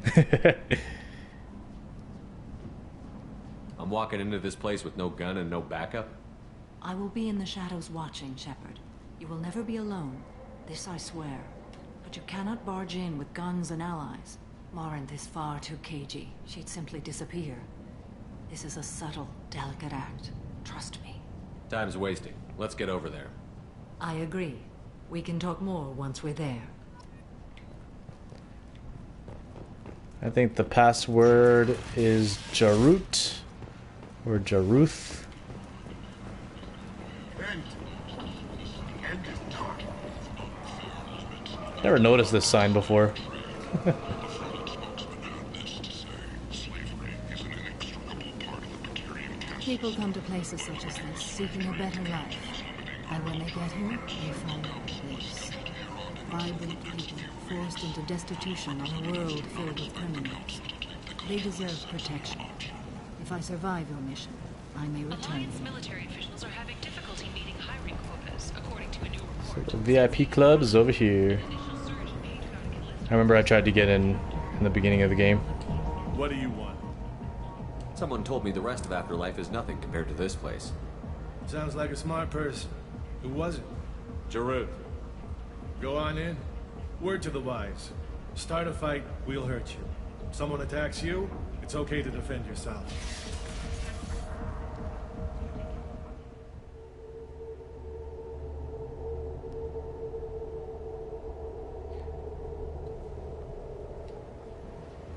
I'm walking into this place with no gun and no backup? I will be in the shadows watching, Shepard. You will never be alone. This I swear. But you cannot barge in with guns and allies. Morinth is far too cagey. She'd simply disappear. This is a subtle, delicate act. Trust me. Time's wasting. Let's get over there. I agree. We can talk more once we're there. I think the password is Jarut or Jaruth. Never noticed this sign before. People come to places such as this seeking a better life. And when they get here, they find this. Vibrant people forced into destitution on a world filled with criminals. They deserve protection. If I survive your mission, I may return. Alliance military officials are having difficulty meeting hiring quotas, according to a new report. So the VIP club is over here. I remember I tried to get in the beginning of the game. What do you want? Someone told me the rest of Afterlife is nothing compared to this place. Sounds like a smart person. Who was it? Jarut. Go on in. Word to the wise. Start a fight, we'll hurt you. Someone attacks you, it's okay to defend yourself.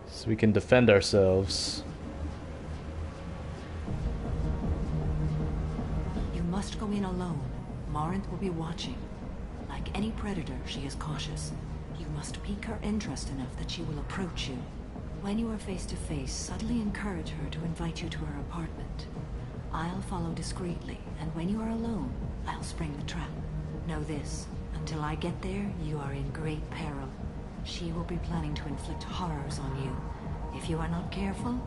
So we can defend ourselves. You must go in alone. Morinth will be watching. Like any predator, she is cautious. You must pique her interest enough that she will approach you. When you are face to face, subtly encourage her to invite you to her apartment. I'll follow discreetly, and when you are alone, I'll spring the trap. Know this, until I get there, you are in great peril. She will be planning to inflict horrors on you. If you are not careful,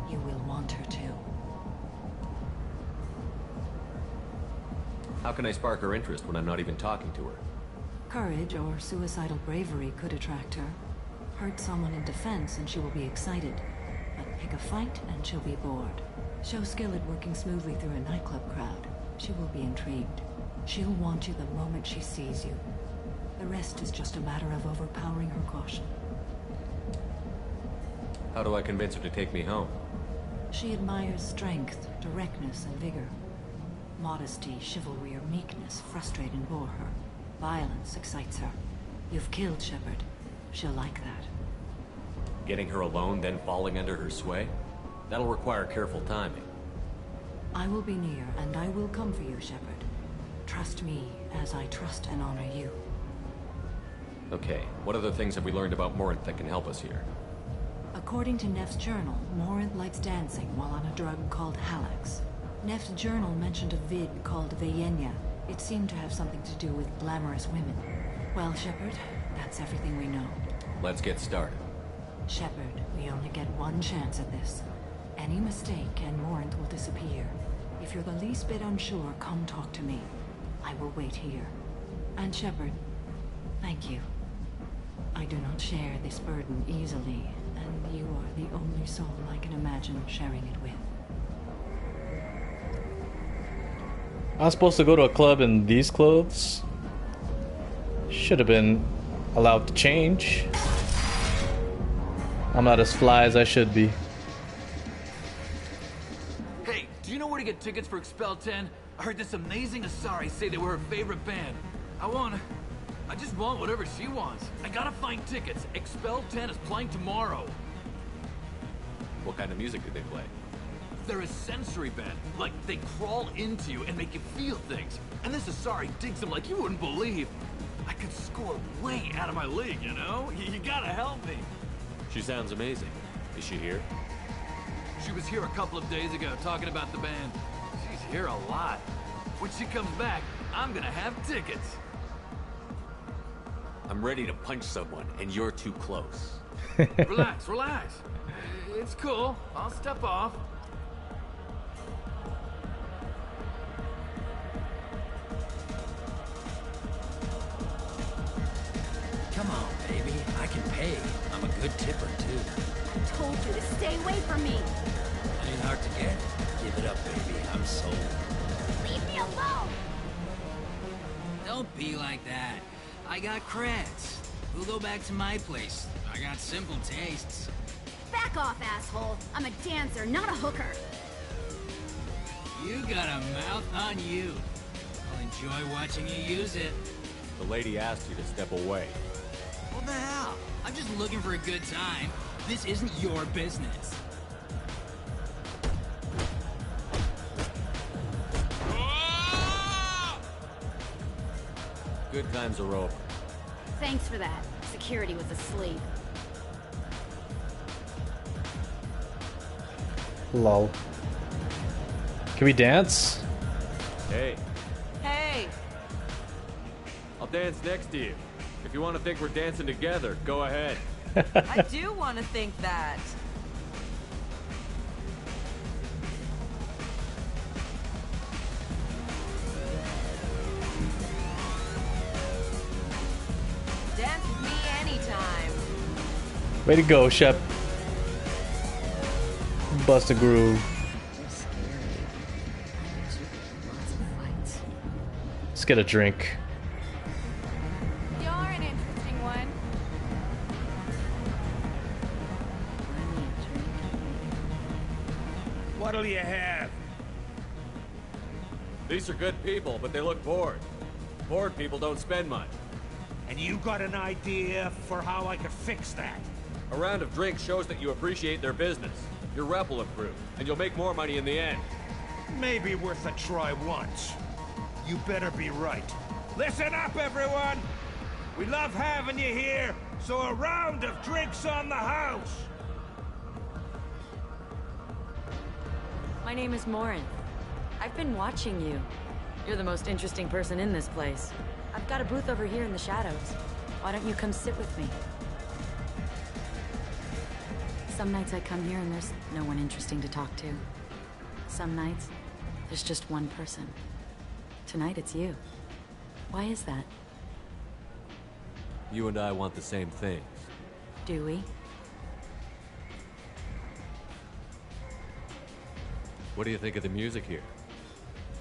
you will want her to. How can I spark her interest when I'm not even talking to her? Courage or suicidal bravery could attract her. Hurt someone in defense and she will be excited. But pick a fight and she'll be bored. Show skill at working smoothly through a nightclub crowd. She will be intrigued. She'll want you the moment she sees you. The rest is just a matter of overpowering her caution. How do I convince her to take me home? She admires strength, directness, and vigor. Modesty, chivalry, or meekness frustrate and bore her. Violence excites her. You've killed Shepard. She'll like that. Getting her alone, then falling under her sway? That'll require careful timing. I will be near, and I will come for you, Shepard. Trust me, as I trust and honor you. Okay, what other things have we learned about Morinth that can help us here? According to Neff's journal, Morinth likes dancing while on a drug called Halax. Neff's journal mentioned a vid called Vayenya. It seemed to have something to do with glamorous women. Well, Shepard, that's everything we know. Let's get started. Shepard, we only get one chance at this. Any mistake and Morinth will disappear. If you're the least bit unsure, come talk to me. I will wait here. And Shepard, thank you. I do not share this burden easily, and you are the only soul I can imagine sharing it with. I'm supposed to go to a club in these clothes? Should have been allowed to change. I'm not as fly as I should be. Hey, do you know where to get tickets for Expel 10? I heard this amazing Asari say they were her favorite band. I just want whatever she wants. I gotta find tickets. Expel 10 is playing tomorrow. What kind of music did they play? They're a sensory band. Like, they crawl into you and make you feel things. And this Asari digs them like you wouldn't believe. I could score way out of my league, you know? You gotta help me. She sounds amazing. Is she here? She was here a couple of days ago talking about the band. She's here a lot. When she comes back, I'm gonna have tickets. I'm ready to punch someone, and you're too close. Relax, relax. It's cool. I'll step off. Come on, baby. I can pay. I'm a good tipper, too. I told you to stay away from me. Ain't hard to get. Give it up, baby. I'm sold. Leave me alone! Don't be like that. I got creds. We'll go back to my place. I got simple tastes. Back off, asshole. I'm a dancer, not a hooker. You got a mouth on you. I'll enjoy watching you use it. The lady asked you to step away. What the hell? I'm just looking for a good time. This isn't your business. Good times are over. Thanks for that. Security was asleep. Lol. Can we dance? Hey, Hey! I'll dance next to you. If you want to think we're dancing together, go ahead. I do want to think that. Dance with me anytime. Way to go, Shep. Bust a groove. Let's get a drink. You're an interesting one. What'll you have? These are good people, but they look bored. Bored people don't spend much. And you got an idea for how I could fix that? A round of drinks shows that you appreciate their business. Your rep will improve, and you'll make more money in the end. Maybe worth a try once. You better be right. Listen up, everyone! We love having you here, so a round of drinks on the house! My name is Morinth. I've been watching you. You're the most interesting person in this place. I've got a booth over here in the shadows. Why don't you come sit with me? Some nights I come here and there's no one interesting to talk to. Some nights, there's just one person. Tonight it's you. Why is that? You and I want the same things. Do we? What do you think of the music here?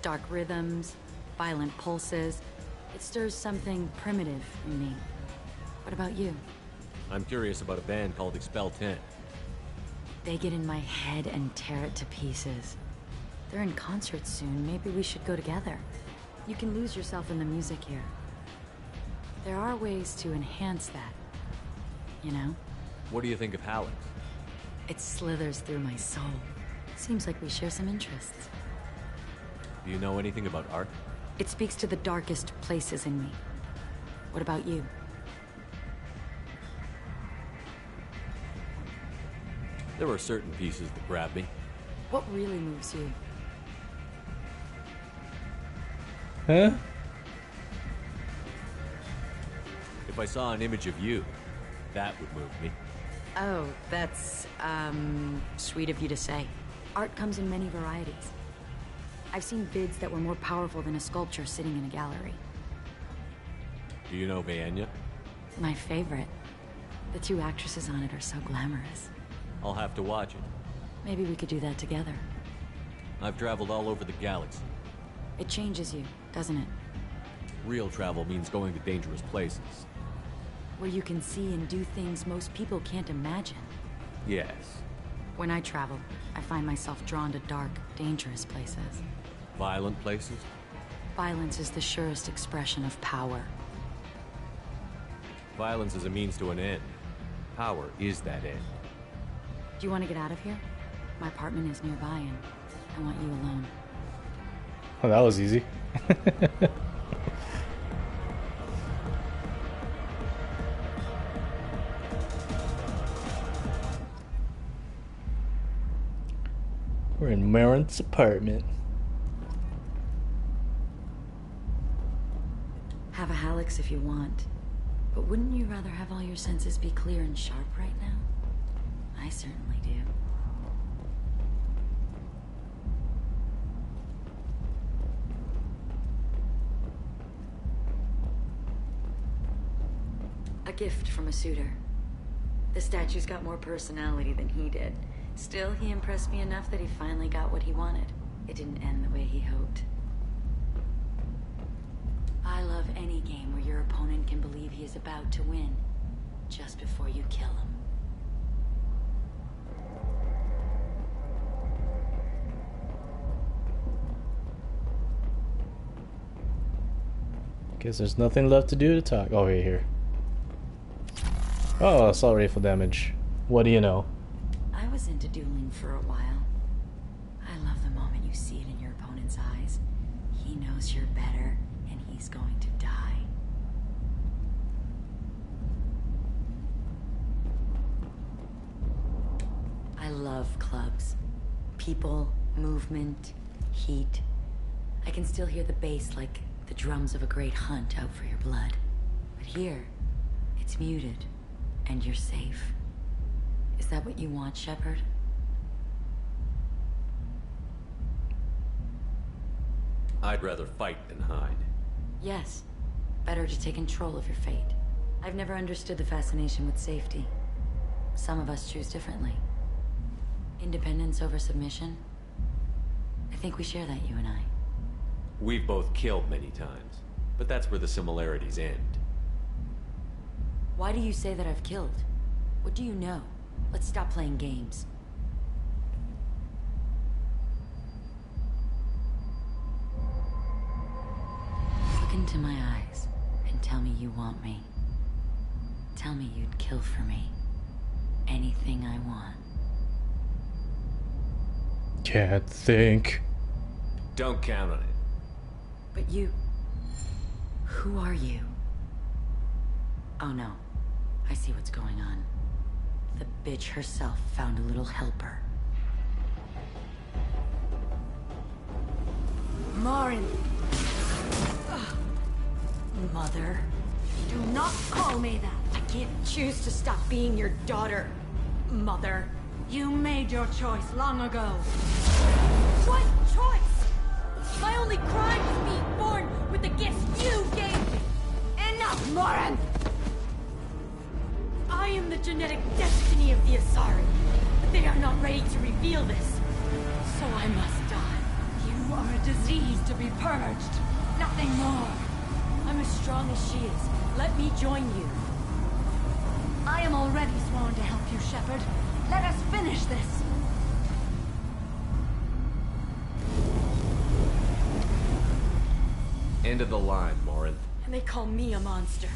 Dark rhythms, violent pulses. It stirs something primitive in me. What about you? I'm curious about a band called Expel 10. They get in my head and tear it to pieces. They're in concert soon. Maybe we should go together. You can lose yourself in the music here. There are ways to enhance that. You know? What do you think of Hallex? It slithers through my soul. Seems like we share some interests. Do you know anything about art? It speaks to the darkest places in me. What about you? There are certain pieces that grab me. What really moves you? Huh? If I saw an image of you, that would move me. Oh, that's, sweet of you to say. Art comes in many varieties. I've seen bids that were more powerful than a sculpture sitting in a gallery. Do you know Vaenya? My favorite. The two actresses on it are so glamorous. I'll have to watch it. Maybe we could do that together. I've traveled all over the galaxy. It changes you, doesn't it? Real travel means going to dangerous places. Where you can see and do things most people can't imagine. Yes. When I travel, I find myself drawn to dark, dangerous places. Violent places? Violence is the surest expression of power. Violence is a means to an end. Power is that end. Do you want to get out of here? My apartment is nearby and I want you alone. Oh, that was easy. We're in Marin's apartment. Have a Hallex if you want. But wouldn't you rather have all your senses be clear and sharp right now? I certainly do. A gift from a suitor. The statue's got more personality than he did. Still, he impressed me enough that he finally got what he wanted. It didn't end the way he hoped. I love any game where your opponent can believe he is about to win, just before you kill him. Guess there's nothing left to do to talk. Oh, right here. Oh, assault rifle damage. What do you know? I was into dueling for a while. I love the moment you see it in your opponent's eyes. He knows you're better, and he's going to die. I love clubs. People, movement, heat. I can still hear the bass like the drums of a great hunt out for your blood. But here, it's muted, and you're safe. Is that what you want, Shepard? I'd rather fight than hide. Yes. Better to take control of your fate. I've never understood the fascination with safety. Some of us choose differently. Independence over submission? I think we share that, you and I. We've both killed many times, but that's where the similarities end. Why do you say that I've killed? What do you know? Let's stop playing games. Look into my eyes and tell me you want me. Tell me you'd kill for me. Anything I want. Can't think. Don't count on it. But you... Who are you? Oh no. I see what's going on. The bitch herself found a little helper. Morin! Mother. Do not call me that! I can't choose to stop being your daughter, Mother. You made your choice long ago. What choice? My only crime was being born with the gifts you gave me! Enough, Morin! I I am the genetic destiny of the Asari, but they are not ready to reveal this. So I must die. You are a disease to be purged. Nothing more. I'm as strong as she is. Let me join you. I am already sworn to help you, Shepard. Let us finish this. End of the line, Morinth. And they call me a monster.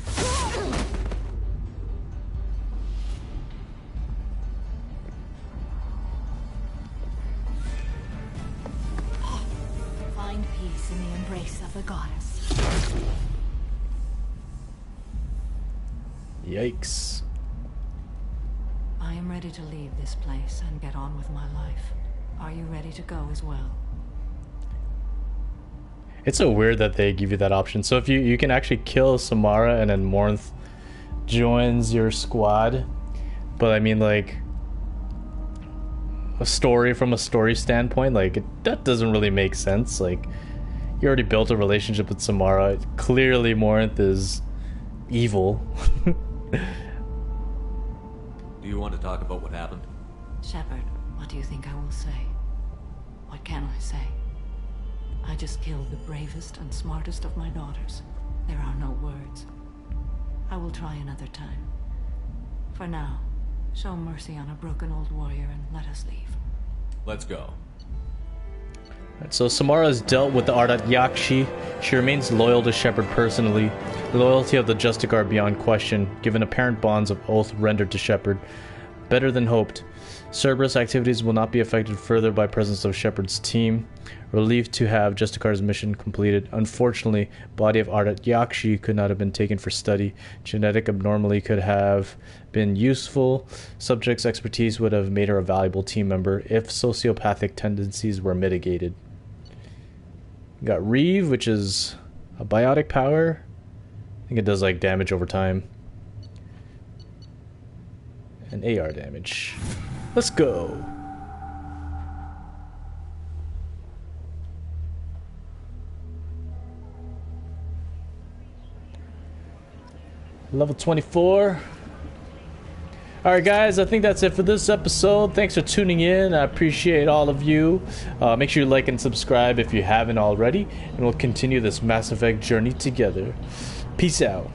Find peace in the embrace of the goddess. Yikes. I am ready to leave this place and get on with my life. Are you ready to go as well? It's so weird that they give you that option. So if you can actually kill Samara and then Morinth joins your squad. But I mean, like, from a story standpoint, like, that doesn't really make sense. Like, you already built a relationship with Samara. Clearly Morinth is evil. Do you want to talk about what happened? Shepard, what do you think I will say? What can I say? I just killed the bravest and smartest of my daughters. There are no words. I will try another time. For now, show mercy on a broken old warrior and let us leave. Let's go. So Samara has dealt with the Ardat Yakshi. She remains loyal to Shepard personally. The loyalty of the Justicar are beyond question, given apparent bonds of oath rendered to Shepard. Better than hoped. Cerberus activities will not be affected further by presence of Shepard's team. Relieved to have Justicar's mission completed. Unfortunately, body of Ardat Yakshi could not have been taken for study. Genetic abnormality could have been useful. Subject's expertise would have made her a valuable team member if sociopathic tendencies were mitigated. We got Reeve, which is a biotic power. I think it does like damage over time. And AR damage. Let's go. Level 24. Alright guys, I think that's it for this episode. Thanks for tuning in. I appreciate all of you. Make sure you like and subscribe if you haven't already. And we'll continue this Mass Effect journey together. Peace out.